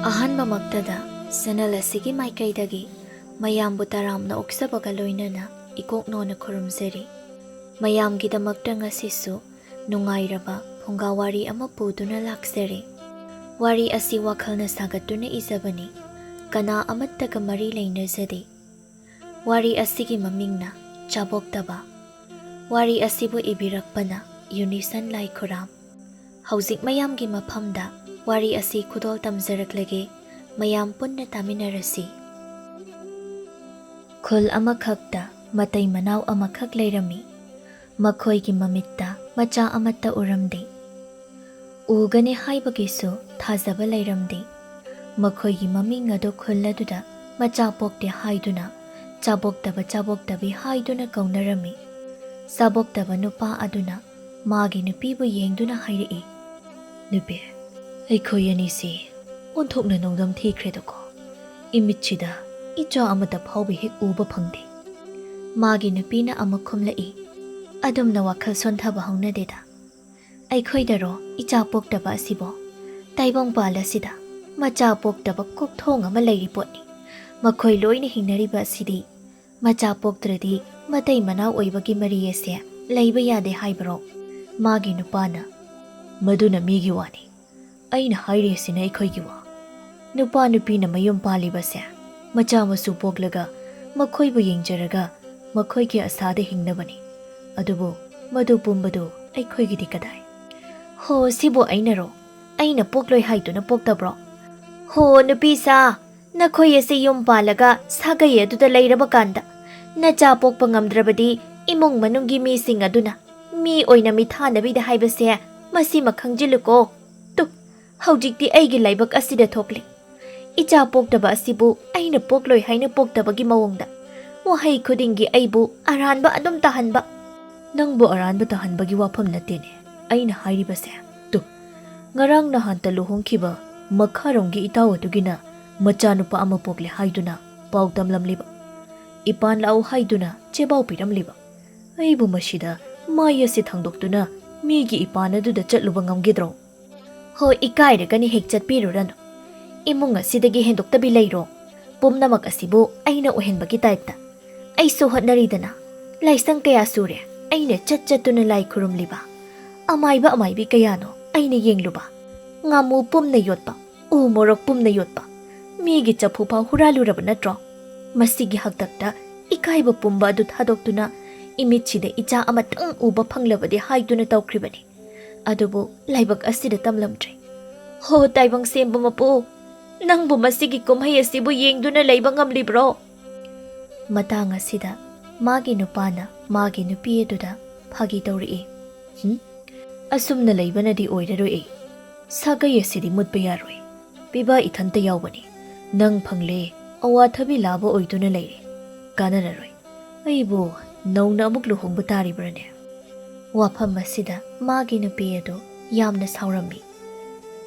ꯑꯍꯥꯟꯕꯃꯛꯇꯗ channel ꯑꯁꯤꯒꯤ ꯃꯥꯏꯀꯩꯗꯒꯤ ꯃꯌꯥꯝꯕꯨ ꯇꯔꯥꯝꯅ ꯑꯣꯛꯆꯕꯒ ꯂꯣꯏꯅꯅ ꯏꯀꯣꯛꯅꯣꯅ ꯈꯨꯔꯨꯝꯖꯔꯤ꯫ ꯃꯌꯥꯝꯒꯤꯗꯃꯛꯇ ꯉꯁꯤꯁꯨ ꯅꯨꯡꯉꯥꯏꯔꯕ ꯐꯨꯡꯒꯥ ꯋꯥꯔꯤ ꯑꯃ ꯄꯨꯗꯨꯅ ꯂꯥꯛꯆꯔꯤ꯫ ꯋꯥꯔꯤ ꯑꯁꯤ ꯋꯥꯈꯜꯅ ꯁꯥꯒꯠꯇꯨꯅ ꯏꯖꯕꯅꯤ, ꯀꯅꯥ ꯑꯃꯠꯇꯒ ꯃꯔꯤ ꯂꯩꯅꯖꯗꯦ꯫ ꯋꯥꯔꯤ ꯑꯁꯤꯒꯤ ꯃꯃꯤꯡꯅ ꯆꯥꯕꯣꯛꯇꯕ꯫ ꯋꯥꯔꯤ ꯑꯁꯤꯕꯨ ꯏꯕꯤꯔꯛꯄꯅ ꯌꯨꯅꯤꯁꯟ ꯂꯥꯏꯈꯨꯔꯥꯝ꯫ ꯍꯧꯖꯤꯛ ꯃꯌꯥꯝꯒꯤ ꯃꯐꯝꯗ ꯋꯥꯔꯤ ꯑꯁꯤ ꯈꯨꯗꯣꯜ ꯇꯝꯖꯔꯛꯂꯒꯦ, ꯃꯌꯥꯝ ꯄꯨꯟꯅ ꯇꯥꯃꯤꯟꯅꯔꯁꯤ꯫ ꯈꯨꯜ ꯑꯃꯈꯛꯇ ꯃꯇꯩ ꯃꯅꯥꯎ ꯑꯃꯈꯛ ꯂꯩꯔꯝꯃꯤ꯫ ꯃꯈꯣꯏꯒꯤ ꯃꯃꯤꯠꯇ ꯃꯆꯥ ꯑꯃꯠꯇ ꯎꯔꯝꯗꯦ꯫ ꯎꯒꯅꯤ ꯍꯥꯏꯕꯒꯤꯁꯨ ꯊꯥꯖꯕ ꯂꯩꯔꯝꯗꯦ꯫ ꯃꯈꯣꯏꯒꯤ ꯃꯃꯤꯡ ꯑꯗꯨ ꯈꯨꯜ ꯑꯗꯨꯗ ꯃꯆꯥ ꯄꯣꯛꯇꯦ ꯍꯥꯏꯗꯨꯅ ꯆꯥꯕꯣꯛꯇꯕ ꯆꯥꯕꯣꯛꯇꯕꯤ ꯍꯥꯏꯗꯨꯅ ꯀꯧꯅꯔꯝꯃꯤ꯫ ꯆꯥꯕꯣꯛꯇꯕ ꯅꯨꯄꯥ ꯑꯗꯨꯅ ꯃꯥꯒꯤ ꯅꯨꯄꯤꯕꯨ ꯌꯦꯡꯗꯨꯅ ꯍꯥꯏꯔꯛꯏ, "ꯅꯨꯄꯤ, ꯑꯩꯈꯣꯏ ꯑꯅꯤꯁꯤ ꯑꯣꯟꯊꯣꯛꯅ ꯅꯣꯡꯗꯝ ꯊꯤꯈ꯭ꯔꯦꯗꯀꯣ꯫ ꯏꯃꯤꯠꯁꯤꯗ ꯏꯆꯥ ꯑꯃꯠꯇ ꯐꯥꯎꯕ ꯍꯦꯛ ꯎꯕ ꯐꯪꯗꯦ." ꯃꯥꯒꯤ ꯅꯨꯄꯤꯅ ꯑꯃꯨꯛ ꯈꯨꯝꯂꯛꯏ, "ꯑꯗꯨꯝꯅ ꯋꯥꯈꯜ ꯁꯣꯟꯊꯕ ꯍꯧꯅꯗꯦꯗ꯫ ꯑꯩꯈꯣꯏꯗꯔꯣ ꯏꯆꯥ ꯄꯣꯛꯇꯕ ꯑꯁꯤꯕꯣ? ꯇꯥꯏꯕꯪꯄꯥꯜ ꯑꯁꯤꯗ ꯃꯆꯥ ꯄꯣꯛꯇꯕ ꯀꯣꯛꯊꯣꯡ ꯑꯃ ꯂꯩꯔꯤ ꯄꯣꯠꯅꯤ꯫ ꯃꯈꯣꯏ ꯂꯣꯏꯅ ꯍꯤꯡꯅꯔꯤꯕ ꯑꯁꯤꯗꯤ ꯃꯆꯥ ꯄꯣꯛꯇ꯭ꯔꯗꯤ ꯃꯇꯩ ꯃꯅꯥꯎ ꯑꯣꯏꯕꯒꯤ ꯃꯔꯤ ꯑꯁꯦ ꯂꯩꯕ ꯌꯥꯗꯦ ꯍꯥꯏꯕꯔꯣ?" ꯃꯥꯒꯤ ꯅꯨꯄꯥꯅ, "ꯃꯗꯨꯅ ꯃꯤꯒꯤ ꯋꯥꯅꯤ, ꯑꯩꯅ ꯍꯥꯏꯔꯤꯁꯤꯅ ꯑꯩꯈꯣꯏꯒꯤ ꯋꯥ꯫ ꯅꯨꯄꯥ ꯅꯨꯄꯤꯅ ꯃꯌꯨꯝ ꯄꯥꯜꯂꯤꯕꯁꯦ ꯃꯆꯥ ꯃꯁꯨ ꯄꯣꯛꯂꯒ ꯃꯈꯣꯏꯕꯨ ꯌꯦꯡꯖꯔꯒ ꯃꯈꯣꯏꯒꯤ ꯑꯁꯥꯗ ꯍꯤꯡꯅꯕꯅꯤ꯫ ꯑꯗꯨꯕꯨ ꯃꯗꯨ ꯄꯨꯝꯕꯗꯨ ꯑꯩꯈꯣꯏꯒꯤꯗꯤ ꯀꯗꯥꯏ? ꯍꯣ, ꯁꯤꯕꯨ ꯑꯩꯅꯔꯣ? ꯑꯩꯅ ꯄꯣꯛꯂꯣꯏ ꯍꯥꯏꯗꯨꯅ ꯄꯣꯛꯇꯕ꯭ꯔꯣ? ꯍꯣ ꯅꯨꯄꯤꯁꯥ, ꯅꯈꯣꯏ ꯑꯁꯤ ꯌꯨꯝ ꯄꯥꯜꯂꯒ ꯁꯥꯒꯩ ꯑꯗꯨꯗ ꯂꯩꯔꯕ ꯀꯥꯟꯗ ꯅꯆꯥ ꯄꯣꯛꯄ ꯉꯝꯗ꯭ꯔꯕꯗꯤ ꯏꯃꯨꯡ ꯃꯅꯨꯡꯒꯤ ꯃꯤꯁꯤꯡ ꯑꯗꯨꯅ ꯃꯤ ꯑꯣꯏꯅ ꯃꯤꯊꯥꯅꯕꯤꯗ ꯍꯥꯏꯕꯁꯦ ꯃꯁꯤꯃ ꯈꯪꯖꯤꯜꯂꯨꯀꯣ꯫ ꯇꯨ, ꯍꯧꯖꯤꯛꯇꯤ ꯑꯩꯒꯤ ꯂꯥꯏꯕꯛ ꯑꯁꯤꯗ ꯊꯣꯛꯂꯤ꯫ ꯏꯆꯥ ꯄꯣꯛꯇꯕ ꯑꯁꯤꯕꯨ ꯑꯩꯅ ꯄꯣꯛꯂꯣꯏ ꯍꯥꯏꯅ ꯄꯣꯛꯇꯕꯒꯤ ꯃꯑꯣꯡꯗ ꯋꯥꯍꯩ ꯈꯨꯗꯤꯡꯒꯤ ꯑꯩꯕꯨ ꯑꯔꯥꯟꯕ ꯑꯗꯨꯝ ꯇꯥꯍꯟꯕ." "ꯅꯪꯕꯨ ꯑꯔꯥꯟꯕ ꯇꯥꯍꯟꯕꯒꯤ ꯋꯥꯐꯝ ꯅꯠꯇꯦꯅꯦ ꯑꯩꯅ ꯍꯥꯏꯔꯤꯕꯁꯦ꯫ ꯇꯨ, ꯉꯔꯥꯡ ꯅꯍꯥꯟꯇ ꯂꯨꯍꯣꯡꯈꯤꯕ ꯃꯈꯥꯔꯣꯝꯒꯤ ꯏꯇꯥꯎ ꯑꯗꯨꯒꯤꯅ ꯃꯆꯥꯅꯨꯄꯥ ꯑꯃ ꯄꯣꯛꯂꯦ ꯍꯥꯏꯗꯨꯅ ꯄꯥꯎ ꯇꯝꯂꯝꯂꯤꯕ, ꯏꯄꯥꯟ ꯂꯥꯛꯎ ꯍꯥꯏꯗꯨꯅ ꯆꯦꯕꯥꯎ ꯄꯤꯔꯝꯂꯤꯕ꯫ ꯑꯩꯕꯨ ꯃꯁꯤꯗ ꯃꯥꯏ ꯑꯁꯤ ꯊꯥꯡꯗꯣꯛꯇꯨꯅ ꯃꯤꯒꯤ ꯏꯄꯥꯟ ꯑꯗꯨꯗ ꯆꯠꯂꯨꯕ ꯉꯝꯒꯗ꯭ꯔꯣ? ꯍꯣ, ꯏꯀꯥꯏꯔꯒꯅꯤ ꯍꯦꯛ ꯆꯠꯄꯤꯔꯨꯔꯅꯨ꯫ ꯏꯃꯨꯡ ꯑꯁꯤꯗꯒꯤ ꯍꯦꯟꯗꯣꯛꯇꯕꯤ ꯂꯩꯔꯣ꯫ ꯄꯨꯝꯅꯃꯛ ꯑꯁꯤꯕꯨ ꯑꯩꯅ ꯑꯣꯏꯍꯟꯕꯒꯤ ꯇꯥꯏꯞꯇ꯫ ꯑꯩꯁꯨ ꯍꯣꯠꯅꯔꯤꯗꯅ, ꯂꯥꯏꯁꯪ ꯀꯌꯥ ꯁꯨꯔꯦ ꯑꯩꯅ ꯆꯠꯇꯨꯅ ꯂꯥꯏ ꯈꯨꯔꯨꯝꯂꯤꯕ꯫ ꯑꯃꯥꯏꯕ ꯑꯃꯥꯏꯕꯤ ꯀꯌꯥꯅꯣ ꯑꯩꯅ ꯌꯦꯡꯂꯨꯕ꯫ ꯉꯥꯃꯨ ꯄꯨꯝꯅ ꯌꯣꯠꯄ, ꯎ ꯃꯣꯔꯣꯛ ꯄꯨꯝꯅ ꯌꯣꯠꯄ, ꯃꯤꯒꯤ ꯆꯐꯨ ꯐꯥꯎ ꯍꯨꯔꯥꯜꯂꯨꯔꯕ ꯅꯠꯇ꯭ꯔꯣ? ꯃꯁꯤꯒꯤ ꯍꯛꯇꯛꯇ ꯏꯀꯥꯏꯕ ꯄꯨꯝꯕ ꯑꯗꯨ ꯊꯥꯗꯣꯛꯇꯨꯅ ꯏꯃꯤꯠꯁꯤꯗ ꯏꯆꯥ ꯑꯃꯇꯪ ꯎꯕ ꯐꯪꯂꯕꯗꯤ ꯍꯥꯏꯗꯨꯅ ꯇꯧꯈ꯭ꯔꯤꯕꯅꯤ꯫ ꯑꯗꯨꯕꯨ ꯂꯥꯏꯕꯛ ꯑꯁꯤꯗ ꯇꯝꯂꯝꯗ꯭ꯔꯦ꯫ ꯍꯣ ꯇꯥꯏꯕꯪ ꯁꯦꯝꯕ ꯃꯄꯨ, ꯅꯪꯕꯨ ꯃꯁꯤꯒꯤ ꯀꯨꯝꯍꯩ ꯑꯁꯤꯕꯨ ꯌꯦꯡꯗꯨꯅ ꯂꯩꯕ ꯉꯝꯂꯤꯕ꯭ꯔꯣ?" ꯃꯇꯥꯡ ꯑꯁꯤꯗ ꯃꯥꯒꯤ ꯅꯨꯄꯥꯅ ꯃꯥꯒꯤ ꯅꯨꯄꯤ ꯑꯗꯨꯗ ꯐꯥꯒꯤ ꯇꯧꯔꯛꯏ, "ꯑꯁꯨꯝꯅ ꯂꯩꯕꯅꯗꯤ ꯑꯣꯏꯔꯔꯣꯏ꯫ ꯁꯥꯒꯩ ꯑꯁꯤꯗꯤ ꯃꯨꯠꯄ ꯌꯥꯔꯣꯏ꯫ ꯄꯤꯕꯥ ꯏꯊꯟꯇ ꯌꯥꯎꯕꯅꯤ꯫ ꯅꯪ ꯐꯪꯂꯦ ꯑꯋꯥꯊꯕꯤ ꯂꯥꯕ ꯑꯣꯏꯗꯨꯅ ꯂꯩꯔꯦ꯫ ꯀꯥꯟꯅꯔꯔꯣꯏ꯫ ꯑꯩꯕꯨ ꯅꯧꯅ ꯑꯃꯨꯛ ꯂꯨꯍꯣꯡꯕ ꯇꯥꯔꯤꯕ꯭ꯔꯅꯦ?" ꯋꯥꯐꯝ ꯑꯁꯤꯗ ꯃꯥꯒꯤ ꯅꯨꯄꯤ ꯑꯗꯨ ꯌꯥꯝꯅ ꯁꯥꯎꯔꯝꯃꯤ꯫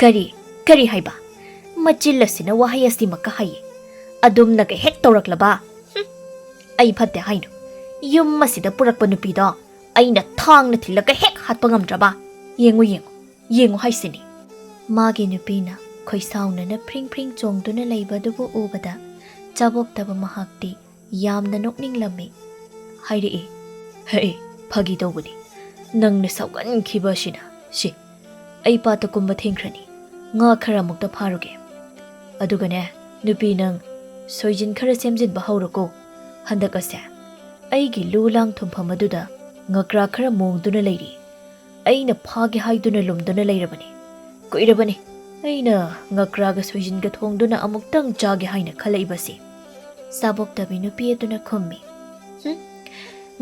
"ꯀꯔꯤ ꯍꯥꯏꯕ? ꯃꯆꯤꯜ ꯑꯁꯤꯅ ꯋꯥꯍꯩ ꯑꯁꯤꯃꯛꯀ ꯍꯥꯏꯌꯦ꯫ ꯑꯗꯨꯝꯅꯒ ꯍꯦꯛ ꯇꯧꯔꯛꯂꯕ ꯑꯩ ꯐꯠꯇꯦ ꯍꯥꯏꯅꯨ꯫ ꯌꯨꯝ ꯑꯁꯤꯗ ꯄꯨꯔꯛꯄ ꯅꯨꯄꯤꯗꯣ ꯑꯩꯅ ꯊꯥꯡꯅ ꯊꯤꯜꯂꯒ ꯍꯦꯛ ꯍꯥꯠꯄ ꯉꯝꯗ꯭ꯔꯕ? ꯌꯦꯡꯉꯨ ꯍꯥꯏꯁꯤꯅꯤ." ꯃꯥꯒꯤ ꯅꯨꯄꯤꯅ ꯈꯣꯏꯁꯥꯎꯅꯅ ꯐ꯭ꯔꯤꯡ ꯐ꯭ꯔꯤꯡ ꯆꯣꯡꯗꯨꯅ ꯂꯩꯕꯗꯨꯕꯨ ꯎꯕꯗ ꯆꯥꯕꯣꯛꯇꯕ ꯃꯍꯥꯛꯇꯤ ꯌꯥꯝꯅ ꯅꯣꯛꯅꯤꯡꯂꯝꯃꯤ꯫ ꯍꯥꯏꯔꯛꯏ, "ꯍꯦ, ꯐꯥꯒꯤ ꯇꯧꯕꯅꯤ꯫ ꯅꯪꯅ ꯁꯥꯎꯒꯟꯈꯤꯕ ꯑꯁꯤꯅ ꯑꯩ ꯄꯥꯠꯇ ꯀꯨꯝꯕ ꯊꯦꯡꯈ꯭ꯔꯅꯤ꯫ ꯉꯥ ꯈꯔ ꯑꯃꯨꯛꯇ ꯐꯥꯔꯨꯒꯦ꯫ ꯑꯗꯨꯒꯅꯦ ꯅꯨꯄꯤ, ꯅꯪ ꯁꯣꯏꯖꯤꯟ ꯈꯔ ꯁꯦꯝꯖꯤꯟꯕ ꯍꯧꯔꯣꯀꯣ꯫ ꯍꯟꯗꯛ ꯑꯁꯦ ꯑꯩꯒꯤ ꯂꯨ ꯂꯥꯡ ꯊꯨꯝꯐꯝ ꯑꯗꯨꯗ ꯉꯀ꯭ꯔꯥ ꯈꯔ ꯃꯣꯡꯗꯨꯅ ꯂꯩꯔꯤ꯫ ꯑꯩꯅ ꯐꯥꯒꯦ ꯍꯥꯏꯗꯨꯅ ꯂꯨꯝꯗꯨꯅ ꯂꯩꯔꯕꯅꯤ꯫ ꯀꯨꯏꯔꯕꯅꯤ ꯑꯩꯅ ꯉꯀ꯭ꯔꯥꯒ ꯁꯣꯏꯖꯤꯟꯒ ꯊꯣꯡꯗꯨꯅ ꯑꯃꯨꯛꯇꯪ ꯆꯥꯒꯦ ꯍꯥꯏꯅ ꯈꯜꯂꯛꯏꯕꯁꯤ." ꯆꯥꯕꯣꯛꯇꯕꯤ ꯅꯨꯄꯤ ꯑꯗꯨꯅ ꯈꯨꯝꯃꯤ,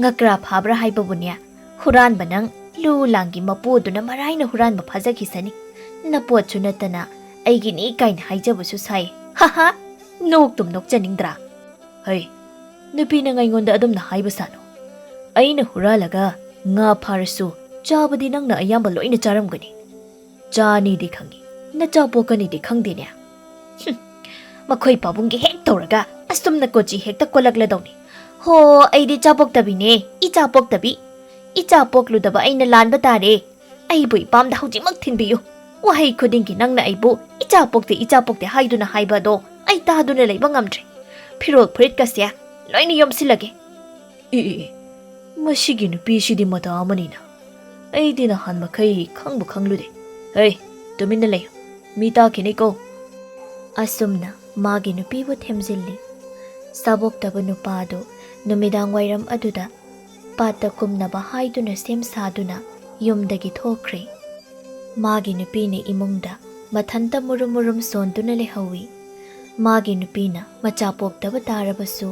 "ꯉꯀ꯭ꯔꯥ ꯐꯥꯕ꯭ꯔꯥ ꯍꯥꯏꯕꯕꯨꯅꯦ, ꯍꯨꯔꯥꯟꯕ ꯅꯪ ꯂꯨ ꯂꯥꯡꯒꯤ ꯃꯄꯨ ꯑꯗꯨꯅ ꯃꯔꯥꯏꯅ ꯍꯨꯔꯥꯟꯕ ꯐꯥꯖꯈꯤꯁꯅꯤ꯫ ꯅꯄꯣꯠꯁꯨ ꯅꯠꯇꯅ ꯑꯩꯒꯤꯅꯤ ꯀꯥꯏꯅ ꯍꯥꯏꯖꯕꯁꯨ ꯁꯥꯏ꯫ ꯍꯥ, ꯅꯣꯛꯇꯨꯝ ꯅꯣꯛꯆꯅꯤꯡꯗ꯭ꯔꯥ? ꯍꯩ, ꯅꯨꯄꯤ ꯅꯪ ꯑꯩꯉꯣꯟꯗ ꯑꯗꯨꯝꯅ ꯍꯥꯏꯕ ꯁꯥꯅꯨ꯫ ꯑꯩꯅ ꯍꯨꯔꯥꯜꯂꯒ ꯉꯥ ꯐꯥꯔꯁꯨ ꯆꯥꯕꯗꯤ ꯅꯪꯅ ꯑꯌꯥꯝꯕ ꯂꯣꯏꯅ ꯆꯥꯔꯝꯒꯅꯤ꯫ ꯆꯥꯅꯤꯗꯤ ꯈꯪꯉꯤ, ꯅꯆꯥ ꯄꯣꯛꯀꯅꯤꯗꯤ ꯈꯪꯗꯦꯅꯦ꯫ ꯃꯈꯣꯏ ꯄꯥꯕꯨꯡꯒꯤ ꯍꯦꯛ ꯇꯧꯔꯒ ꯑꯁꯨꯝꯅ ꯀꯣꯆꯤ ꯍꯦꯛꯇ ꯀꯣꯜꯂꯛꯂꯗꯧꯅꯤ꯫ ꯍꯣ, ꯑꯩꯗꯤ ꯆꯥꯕꯣꯛꯇꯕꯤꯅꯦ, ꯏꯆꯥ ꯄꯣꯛꯇꯕꯤ꯫ ꯏꯆꯥ ꯄꯣꯛꯂꯨꯗꯕ ꯑꯩꯅ ꯂꯥꯟꯕ ꯇꯥꯔꯦ꯫ ꯑꯩꯕꯨ ꯏꯄꯥꯝꯗ ꯍꯧꯖꯤꯛꯃꯛ ꯊꯤꯟꯕꯤꯌꯨ꯫ ꯋꯥꯍꯩ ꯈꯨꯗꯤꯡꯒꯤ ꯅꯪꯅ ꯑꯩꯕꯨ ꯏꯆꯥ ꯄꯣꯛꯇꯦ ꯍꯥꯏꯗꯨꯅ ꯍꯥꯏꯕ ꯑꯗꯣ ꯑꯩ ꯇꯥꯗꯨꯅ ꯂꯩꯕ ꯉꯝꯗ꯭ꯔꯦ. ꯐꯤꯔꯣꯜ ꯐꯨꯔꯤꯠꯀꯁꯦ ꯂꯣꯏꯅ ꯌꯣꯝꯁꯤꯜꯂꯒꯦ. ꯏ ꯃꯁꯤꯒꯤ ꯅꯨꯄꯤꯁꯤꯗꯤ ꯃꯇꯥ ꯑꯃꯅꯤꯅ. ꯑꯩꯗꯤ ꯅꯍꯥꯟ ꯃꯈꯩ ꯈꯪꯕꯨ ꯈꯪꯂꯨꯗꯦ. ꯍꯩ, ꯇꯨꯃꯤꯟꯅ ꯂꯩꯌꯨ. ꯃꯤ ꯇꯥꯈꯤꯅꯤꯀꯣ. ꯑꯁꯨꯝꯅ ꯃꯥꯒꯤ ꯅꯨꯄꯤꯕꯨ ꯊꯦꯝꯖꯤꯜꯂꯤ. ꯆꯥꯕꯣꯛꯇꯕ ꯅꯨꯄꯥ ꯑꯗꯨ ꯅꯨꯃꯤꯗꯥꯡ ꯋꯥꯏꯔꯝ ꯑꯗꯨꯗ ꯄꯥꯠꯇ ꯀꯨꯝꯅꯕ ꯍꯥꯏꯗꯨꯅ ꯁꯦꯝ ꯁꯥꯗꯨꯅ ꯌꯨꯝꯗꯒꯤ ꯊꯣꯛꯈ꯭ꯔꯦ. ꯃꯥꯒꯤ ꯅꯨꯄꯤꯅ ꯏꯃꯨꯡꯗ ꯃꯊꯟꯇ ꯃꯨꯔꯨꯝ ꯃꯨꯔꯨꯝ ꯁꯣꯟꯗꯨꯅ ꯂꯩꯍꯧꯏ. ꯃꯥꯒꯤ ꯅꯨꯄꯤꯅ ꯃꯆꯥ ꯄꯣꯛꯇꯕ ꯇꯥꯔꯕꯁꯨ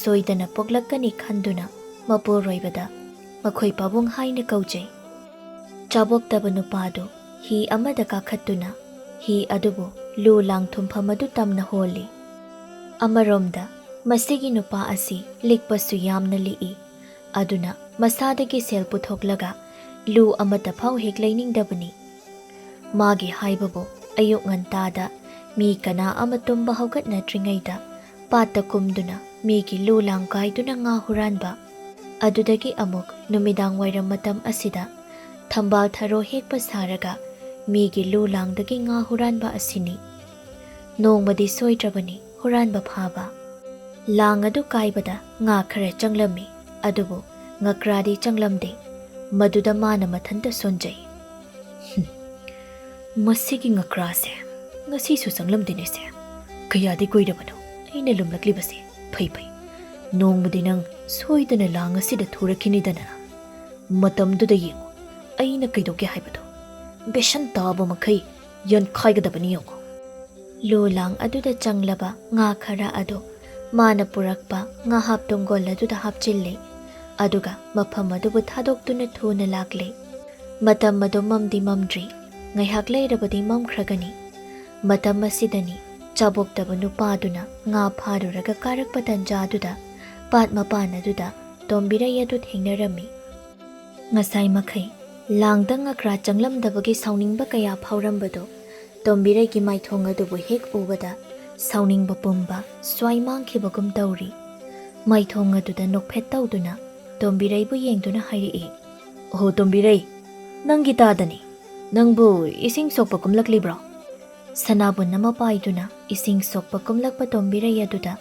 ꯁꯣꯏꯗꯅ ꯄꯣꯛꯂꯛꯀꯅꯤ ꯈꯟꯗꯨꯅ ꯃꯄꯨꯔꯣꯏꯕꯗ ꯃꯈꯣꯏ ꯄꯥꯕꯨꯡ ꯍꯥꯏꯅ ꯀꯧꯖꯩ. ꯆꯥꯕꯣꯛꯇꯕ ꯅꯨꯄꯥꯗꯨ ꯍꯤ ꯑꯃꯗ ꯀꯥꯈꯠꯇꯨꯅ ꯍꯤ ꯑꯗꯨꯕꯨ ꯂꯨ ꯂꯥꯡ ꯊꯨꯝꯐꯝ ꯑꯗꯨ ꯇꯝꯅ ꯍꯣꯜꯂꯤ. ꯑꯃꯔꯣꯝꯗ ꯃꯁꯤꯒꯤ ꯅꯨꯄꯥ ꯑꯁꯤ ꯂꯤꯛꯄꯁꯨ ꯌꯥꯝꯅ ꯂꯤꯛꯏ. ꯑꯗꯨꯅ ꯃꯁꯥꯗꯒꯤ ꯁꯦꯜ puthoklaga ꯂꯨ ꯑꯃꯠꯇ ꯐꯥꯎ ꯍꯦꯛ ꯂꯩꯅꯤꯡꯗꯕꯅꯤ. ꯃꯥꯒꯤ ꯍꯥꯏꯕꯕꯨ ꯑꯌꯨꯛ ꯉꯟꯇꯥꯗ ꯃꯤ ꯀꯅꯥ ꯑꯃ ꯇꯨꯝꯕ ꯍꯧꯒꯠꯅꯗ꯭ꯔꯤꯉꯩꯗ ꯄꯥꯠꯇ ꯀꯨꯝꯗꯨꯅ ꯃꯤꯒꯤ ꯂꯨ ꯂꯥꯡ ꯀꯥꯏꯗꯨꯅ ꯉꯥ ꯍꯨꯔꯥꯟꯕ. ꯑꯗꯨꯗꯒꯤ ꯑꯃꯨꯛ ꯅꯨꯃꯤꯗꯥꯡ ꯋꯥꯏꯔꯝ ꯃꯇꯝ ꯑꯁꯤꯗ ꯊꯝꯕꯥꯜ ꯊꯔꯣ ꯍꯦꯛꯄ ꯁꯥꯔꯒ ꯃꯤꯒꯤ ꯂꯨ ꯂꯥꯡꯗꯒꯤ ꯉꯥ ꯍꯨꯔꯥꯟꯕ ꯑꯁꯤꯅꯤ. ꯅꯣꯡꯃꯗꯤ ꯁꯣꯏꯗ꯭ꯔꯕꯅꯤ ꯍꯨꯔꯥꯟꯕ ꯐꯥꯕ. ꯂꯥꯡ ꯑꯗꯨ ꯀꯥꯏꯕꯗ ꯉꯥ ꯈꯔ ꯆꯪꯂꯝꯃꯤ. ꯑꯗꯨꯕꯨ ꯉꯀ꯭ꯔꯥꯗꯤ ꯆꯪꯂꯝꯗꯦ. ꯃꯗꯨꯗ ꯃꯥꯅ ꯃꯊꯟꯇ ꯁꯣꯟꯖꯩ. ꯃꯁꯤꯒꯤ ꯉꯀ꯭ꯔꯥꯁꯦ ꯉꯁꯤꯁꯨ ꯆꯪꯂꯝꯗꯦꯅꯦꯁꯦ. ꯀꯌꯥꯗꯤ ꯀꯨꯏꯔꯕꯅꯣ ꯑꯩꯅ ꯂꯨꯝꯂꯛꯂꯤꯕꯁꯦ. ꯐꯩ ꯅꯣꯡꯃꯗꯤ ꯅꯪ ꯁꯣꯏꯗꯅ ꯂꯥꯡ ꯑꯁꯤꯗ ꯊꯨꯔꯛꯈꯤꯅꯤꯗꯅ. ꯃꯇꯝꯗꯨꯗ ꯌꯦꯡꯉꯨ ꯑꯩꯅ ꯀꯩꯗꯧꯒꯦ ꯍꯥꯏꯕꯗꯣ. ꯕꯦꯁꯟ ꯇꯥꯕ ꯃꯈꯩ ꯌꯟꯈꯥꯏꯒꯗꯕꯅꯤ ꯌꯦꯡꯉꯨ. ꯂꯨ ꯂꯥꯡ ꯑꯗꯨꯗ ꯆꯪꯂꯕ ꯉꯥ ꯈꯔ ꯑꯗꯨ ꯃꯥꯅ ꯄꯨꯔꯛꯄ ꯉꯥꯍꯥꯞ ꯇꯨꯡꯒꯣꯜ ꯑꯗꯨꯗ ꯍꯥꯞꯆꯤꯜꯂꯤ. ꯑꯗꯨꯒ ꯃꯐꯝ ꯑꯗꯨꯕꯨ ꯊꯥꯗꯣꯛꯇꯨꯅ ꯊꯨꯅ ꯂꯥꯛꯂꯤ. ꯃꯇꯝ ꯑꯗꯨ ꯃꯝꯗꯤ ꯃꯝꯗ꯭ꯔꯤ. ꯉꯥꯏꯍꯥꯛ ꯂꯩꯔꯕꯗꯤ ꯃꯝꯈ꯭ꯔꯒꯅꯤ. ꯃꯇꯝ ꯑꯁꯤꯗꯅꯤ ꯆꯥꯕꯣꯛꯇꯕ ꯅꯨꯄꯥꯗꯨꯅ ꯉꯥ ꯐꯥꯔꯨꯔꯒ ꯀꯥꯔꯛꯄ ꯇꯟꯖꯥꯗꯨꯗ ꯄꯥꯠ ꯃꯄꯥꯟ ꯑꯗꯨꯗ ꯇꯣꯝꯕꯤꯔꯩ ꯑꯗꯨ ꯊꯦꯡꯅꯔꯝꯃꯤ. ꯉꯁꯥꯏ ꯃꯈꯩ ꯂꯥꯡꯗ ꯉꯀ꯭ꯔꯥ ꯆꯪꯂꯝꯗꯕꯒꯤ ꯁꯥꯎꯅꯤꯡꯕ ꯀꯌꯥ ꯐꯥꯎꯔꯝꯕꯗꯣ ꯇꯣꯝꯕꯤꯔꯩꯒꯤ ꯃꯥꯏꯊꯣꯡ ꯑꯗꯨꯕꯨ ꯍꯦꯛ ꯎꯕꯗ ꯁꯥꯎꯅꯤꯡꯕ ꯄꯨꯝꯕ ꯁ꯭ꯋꯥꯏ ꯃꯥꯡꯈꯤꯕꯒꯨꯝ ꯇꯧꯔꯤ. ꯃꯥꯏꯊꯣꯡ ꯑꯗꯨꯗ ꯅꯣꯛꯐꯦꯠ ꯇꯧꯗꯨꯅ ꯇꯣꯝꯕꯤꯔꯩꯕꯨ ꯌꯦꯡꯗꯨꯅ ꯍꯥꯏꯔꯛꯏ. ꯑꯣꯍꯣ ꯇꯣꯝꯕꯤꯔꯩ, ꯅꯪꯒꯤ ꯇꯥꯗꯅꯤ. ꯅꯪꯕꯨ ꯏꯁꯤꯡ ꯁꯣꯛꯄ ꯀꯨꯝꯂꯛꯂꯤꯕ꯭ꯔꯣ? ꯁꯅꯥꯕꯨꯟ ꯑꯃ ꯄꯥꯏꯗꯨꯅ ꯏꯁꯤꯡ ꯁꯣꯛꯄ ꯀꯨꯝꯂꯛꯄ ꯇꯣꯝꯕꯤꯔꯩ ꯑꯗꯨꯗ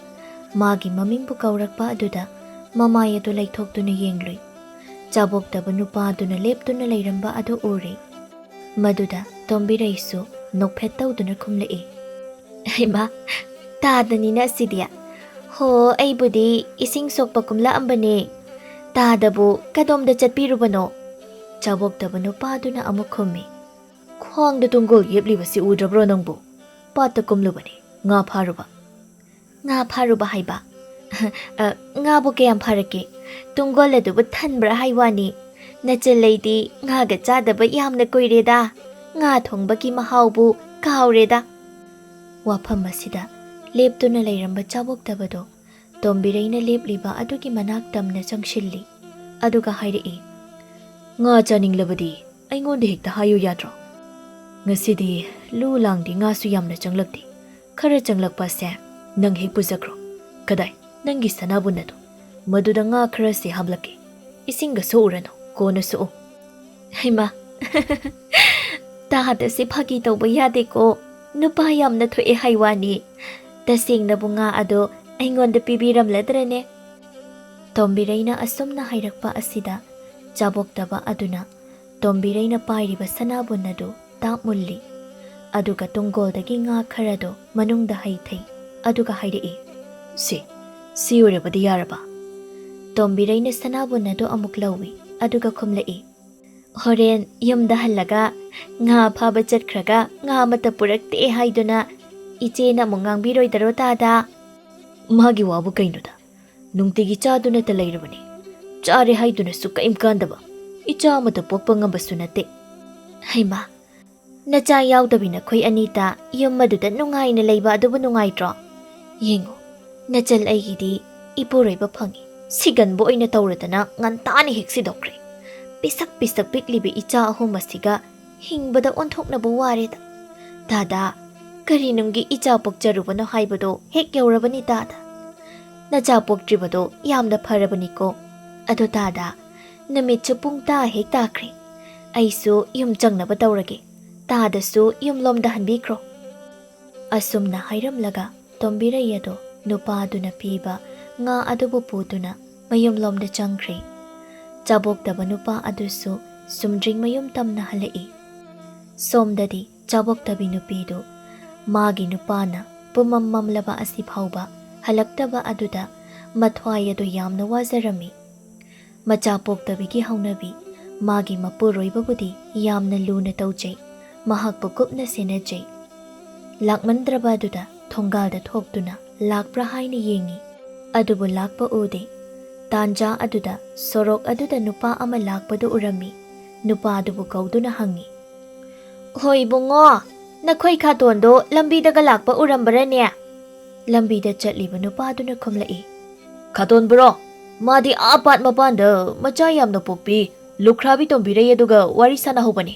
ꯃꯥꯒꯤ ꯃꯃꯤꯡꯕꯨ ꯀꯧꯔꯛꯄ ꯑꯗꯨꯗ ꯃꯃꯥꯏ ꯑꯗꯨ ꯂꯩꯊꯣꯛꯇꯨꯅ ꯌꯦꯡꯂꯨꯏ. ꯆꯥꯕꯣꯛꯇꯕ ꯅꯨꯄꯥꯗꯨꯅ ꯂꯦꯞꯇꯨꯅ ꯂꯩꯔꯝꯕ ꯑꯗꯨ ꯎꯔꯤ. ꯃꯗꯨꯗ ꯇꯣꯝꯕꯤꯔꯩꯁꯨ ꯅꯣꯛꯐꯦꯠ ꯇꯧꯗꯨꯅ ꯈꯨꯝꯂꯛꯏ. ꯍꯩꯃꯥ, ꯇꯥꯗꯅꯤꯅ ꯑꯁꯤꯗꯤ. ꯍꯣ, ꯑꯩꯕꯨꯗꯤ ꯏꯁꯤꯡ ꯁꯣꯛꯄ ꯀꯨꯝꯂꯛꯑꯝꯕꯅꯦ. ꯇꯥꯗꯕꯨ ꯀꯗꯣꯝꯗ ꯆꯠꯄꯤꯔꯨꯕꯅꯣ? ꯆꯥꯕꯣꯛꯇꯕ ꯅꯨꯄꯥꯗꯨꯅ ꯑꯃꯨꯛ ꯈꯨꯝꯃꯤ. ꯈ꯭ꯋꯥꯡꯗ ꯇꯨꯡꯒꯣꯜ ꯌꯦꯞꯂꯤꯕꯁꯤ ꯎꯗ꯭ꯔꯕ꯭ꯔꯣ ꯅꯪꯕꯨ? ꯄꯥꯠꯇ ꯀꯨꯝꯂꯨꯕꯅꯤ ꯉꯥ ꯐꯥꯔꯨꯕ. ꯉꯥ ꯐꯥꯔꯨꯕ ꯍꯥꯏꯕ? ꯉꯥꯕꯨ ꯀꯌꯥꯝ ꯐꯥꯔꯛꯀꯦ? ꯇꯨꯡꯒꯣꯜ ꯑꯗꯨꯕꯨ ꯊꯟꯕ꯭ꯔꯥ ꯍꯥꯏꯋꯥꯅꯤ. ꯅꯆꯜꯂꯩꯗꯤ ꯉꯥꯒ ꯆꯥꯗꯕ ꯌꯥꯝꯅ ꯀꯨꯏꯔꯦꯗ. ꯉꯥ ꯊꯣꯡꯕꯒꯤ ꯃꯍꯥꯎꯕꯨ ꯀꯥꯎꯔꯦꯗ. ꯋꯥꯐꯝ ꯑꯁꯤꯗ ꯂꯦꯞꯇꯨꯅ ꯂꯩꯔꯝꯕ ꯆꯥꯕꯣꯛꯇꯕꯗꯣ ꯇꯣꯝꯕꯤꯔꯩꯅ ꯂꯦꯞꯂꯤꯕ ꯑꯗꯨꯒꯤ ꯃꯅꯥꯛ ꯇꯝꯅ ꯆꯪꯁꯤꯜꯂꯤ. ꯑꯗꯨꯒ ꯍꯥꯏꯔꯛꯏ. ꯉꯥ ꯆꯥꯅꯤꯡꯂꯕꯗꯤ ꯑꯩꯉꯣꯟꯗ ꯍꯦꯛꯇ ꯍꯥꯏꯌꯨ ꯌꯥꯗ꯭ꯔꯣ? ꯉꯁꯤꯗꯤ ꯂꯨ ꯂꯥꯡꯗꯤ ꯉꯥꯁꯨ ꯌꯥꯝꯅ ꯆꯪꯂꯛꯇꯦ. ꯈꯔ ꯆꯪꯂꯛꯄꯁꯦ ꯅꯪ ꯍꯦꯛ ꯄꯨꯖꯈ꯭ꯔꯣ. ꯀꯗꯥꯏ ꯅꯪꯒꯤ ꯁꯅꯥꯕꯨꯟ ꯑꯗꯨ? ꯃꯗꯨꯗ ꯉꯥ ꯈꯔꯁꯦ ꯍꯥꯞꯂꯛꯀꯦ. ꯏꯁꯤꯡꯒ ꯁꯣꯛꯎꯔꯅꯨ, ꯀꯣꯟꯅ ꯁꯣꯛꯎ. ꯍꯩꯃꯥ, ꯇꯥꯗꯁꯦ ꯐꯥꯒꯤ ꯇꯧꯕ ꯌꯥꯗꯦꯀꯣ. ꯅꯨꯄꯥ ꯌꯥꯝꯅ ꯊꯣꯛꯑꯦ ꯍꯥꯏꯋꯥꯅꯤ. ꯇꯁꯦꯡꯅꯕꯨ ꯉꯥ ꯑꯗꯣ ꯑꯩꯉꯣꯟꯗ ꯄꯤꯕꯤꯔꯝꯂꯗ꯭ꯔꯅꯦ? ꯇꯣꯝꯕꯤꯔꯩꯅ ꯑꯁꯨꯝꯅ ꯍꯥꯏꯔꯛꯄ ꯑꯁꯤꯗ ꯆꯥꯕꯣꯛꯇꯕ ꯑꯗꯨꯅ ꯇꯣꯝꯕꯤꯔꯩꯅ ꯄꯥꯏꯔꯤꯕ ꯁꯅꯥꯕꯨꯟ ꯑꯗꯨ ꯇꯥꯞ ꯃꯨꯜꯂꯤ. ꯑꯗꯨꯒ ꯇꯨꯡꯒꯣꯜꯗꯒꯤ ꯉꯥ ꯈꯔꯗꯣ ꯃꯅꯨꯡꯗ ꯍꯩꯊꯩ. ꯑꯗꯨꯒ ꯍꯥꯏꯔꯛꯏ. ꯁꯤ ꯑꯣꯏꯔꯕꯗꯤ ꯌꯥꯔꯕ? ꯇꯣꯝꯕꯤꯔꯩꯅ ꯁꯅꯥꯕꯨꯟ ꯑꯗꯨ ꯑꯃꯨꯛ ꯂꯧꯏ. ꯑꯗꯨꯒ ꯈꯨꯝꯂꯛꯏ. ꯍꯣꯔꯦꯟ ꯌꯨꯝꯗ ꯍꯜꯂꯒ ꯉꯥ ꯐꯥꯕ ꯆꯠꯈ꯭ꯔꯒ ꯉꯥ ꯑꯃꯠꯇ ꯄꯨꯔꯛꯇꯦ ꯍꯥꯏꯗꯨꯅ ꯏꯆꯦꯅ ꯑꯃꯨꯛ ꯉꯥꯡꯕꯤꯔꯣꯏꯗꯔꯣ ꯇꯥꯗ? ꯃꯥꯒꯤ ꯋꯥꯕꯨ ꯀꯩꯅꯣꯗ? ꯅꯨꯡꯇꯤꯒꯤ ꯆꯥꯗꯨꯅꯇ ꯂꯩꯔꯕꯅꯤ. ꯆꯥꯔꯦ ꯍꯥꯏꯗꯨꯅꯁꯨ ꯀꯩꯝ ꯀꯥꯟꯗꯕ. ꯏꯆꯥ ꯑꯃꯠꯇ ꯄꯣꯛꯄ ꯉꯝꯕꯁꯨ ꯅꯠꯇꯦ. ꯍꯩꯃꯥ, ꯅꯆꯥ ꯌꯥꯎꯗꯕꯤ ꯅꯈꯣꯏ ꯑꯅꯤꯇ ꯌꯨꯝ ꯑꯗꯨꯗ ꯅꯨꯡꯉꯥꯏꯅ ꯂꯩꯕ ꯑꯗꯨꯕꯨ ꯅꯨꯡꯉꯥꯏꯇ꯭ꯔꯣ? ꯌꯦꯡꯉꯨ, ꯅꯆꯜ ꯑꯩꯒꯤꯗꯤ ꯏꯄꯨꯔꯣꯏꯕ ꯐꯪꯏ. ꯁꯤꯒꯟꯕ ꯑꯣꯏꯅ ꯇꯧꯔꯗꯅ ꯉꯟꯇꯥꯅ ꯍꯦꯛ ꯁꯤꯗꯣꯛꯈ꯭ꯔꯦ. ꯄꯤꯁꯛ ꯄꯤꯛꯂꯤꯕ ꯏꯆꯥ ꯑꯍꯨꯝ ꯑꯁꯤꯒ ꯍꯤꯡꯕꯗ ꯑꯣꯟꯊꯣꯛꯅꯕ ꯋꯥꯔꯦꯗ. ꯗꯥꯗꯥ, ꯀꯔꯤ ꯅꯨꯡꯒꯤ ꯏꯆꯥ ꯄꯣꯛꯆꯔꯨꯕꯅꯣ ꯍꯥꯏꯕꯗꯣ ꯍꯦꯛ ꯌꯧꯔꯕꯅꯤ ꯗꯥꯗꯥ. ꯅꯆꯥ ꯄꯣꯛꯇ꯭ꯔꯤꯕꯗꯣ ꯌꯥꯝꯅ ꯐꯔꯕꯅꯤꯀꯣ. ꯑꯗꯣ ꯗꯥꯗꯥ, ꯅꯨꯃꯤꯠꯁꯨ ꯄꯨꯡ ꯍꯦꯛ ꯇꯥꯈ꯭ꯔꯦ. ꯑꯩꯁꯨ ꯌꯨꯝ ꯆꯪꯅꯕ ꯇꯧꯔꯒꯦ. ꯇꯥꯗꯁꯨ ꯌꯨꯝꯂꯣꯝꯗ ꯍꯟꯕꯤꯈ꯭ꯔꯣ. ꯑꯁꯨꯝꯅ ꯍꯥꯏꯔꯝꯂꯒ ꯇꯣꯝꯕꯤꯔꯩ ꯑꯗꯣ ꯅꯨꯄꯥꯗꯨꯅ ꯄꯤꯕ ꯉꯥ ꯑꯗꯨꯕꯨ ꯄꯨꯗꯨꯅ ꯃꯌꯨꯝꯂꯣꯝꯗ ꯆꯪꯈ꯭ꯔꯦ. ꯆꯥꯕꯣꯛꯇꯕ ꯅꯨꯄꯥ ꯑꯗꯨꯁꯨ ꯁꯨꯝꯗ꯭ꯔꯤꯡ ꯃꯌꯨꯝ ꯇꯝꯅ ꯍꯜꯂꯛꯏ. ꯁꯣꯝꯗꯗꯤ ꯆꯥꯕꯣꯛꯇꯕꯤ ꯅꯨꯄꯤꯗꯨ ꯃꯥꯒꯤ ꯅꯨꯄꯥꯅ ꯄꯨꯃꯝ ꯃꯝꯂꯕ ꯑꯁꯤ ꯐꯥꯎꯕ ꯍꯜꯂꯛꯇꯕ ꯑꯗꯨꯗ ꯃꯊ꯭ꯋꯥꯏ ꯑꯗꯨ ꯌꯥꯝꯅ ꯋꯥꯖꯔꯝꯃꯤ. ꯃꯆꯥ ꯄꯣꯛꯇꯕꯤꯒꯤ ꯍꯧꯅꯕꯤ ꯃꯥꯒꯤ ꯃꯄꯨꯔꯣꯏꯕꯕꯨꯗꯤ ꯌꯥꯝꯅ ꯂꯨꯅ ꯇꯧꯖꯩ, ꯃꯍꯥꯛꯄꯨ ꯀꯨꯞꯅ ꯁꯦꯟꯅꯖꯩ. ꯂꯥꯛꯃꯟꯗ꯭ꯔꯕ ꯑꯗꯨꯗ ꯊꯣꯡꯒꯥꯜꯗ ꯊꯣꯛꯇꯨꯅ ꯂꯥꯛꯄ꯭ꯔꯥ ꯍꯥꯏꯅ ꯌꯦꯡꯉꯤ, ꯑꯗꯨꯕꯨ ꯂꯥꯛꯄ ꯎꯗꯦ. ꯇꯥꯟꯖꯥ ꯑꯗꯨꯗ ꯁꯣꯔꯣꯛ ꯑꯗꯨꯗ ꯅꯨꯄꯥ ꯑꯃ ꯂꯥꯛꯄꯗꯨ ꯎꯔꯝꯃꯤ. ꯅꯨꯄꯥ ꯑꯗꯨꯕꯨ ꯀꯧꯗꯨꯅ ꯍꯪꯉꯤ, ꯍꯣꯏ ꯕꯨꯡꯉꯣ, ꯅꯈꯣꯏ ꯈꯥꯇꯣꯟꯗꯣ ꯂꯝꯕꯤꯗꯒ ꯂꯥꯛꯄ ꯎꯔꯝꯕꯔꯅꯦ? ꯂꯝꯕꯤꯗ ꯆꯠꯂꯤꯕ ꯅꯨꯄꯥꯗꯨꯅ ꯈꯨꯝꯂꯛꯏ, ꯈꯥꯇꯣꯟꯕꯔꯣ? ꯃꯥꯗꯤ ꯄꯥꯠ ꯃꯄꯥꯟꯗ ꯃꯆꯥ ꯌꯥꯝꯅ ꯄꯣꯛꯄꯤ ꯂꯨꯈ꯭ꯔꯥꯕꯤ ꯇꯣꯝꯕꯤꯔꯩ ꯑꯗꯨꯒ ꯋꯥꯔꯤ ꯁꯥꯟꯅꯍꯧꯕꯅꯤ.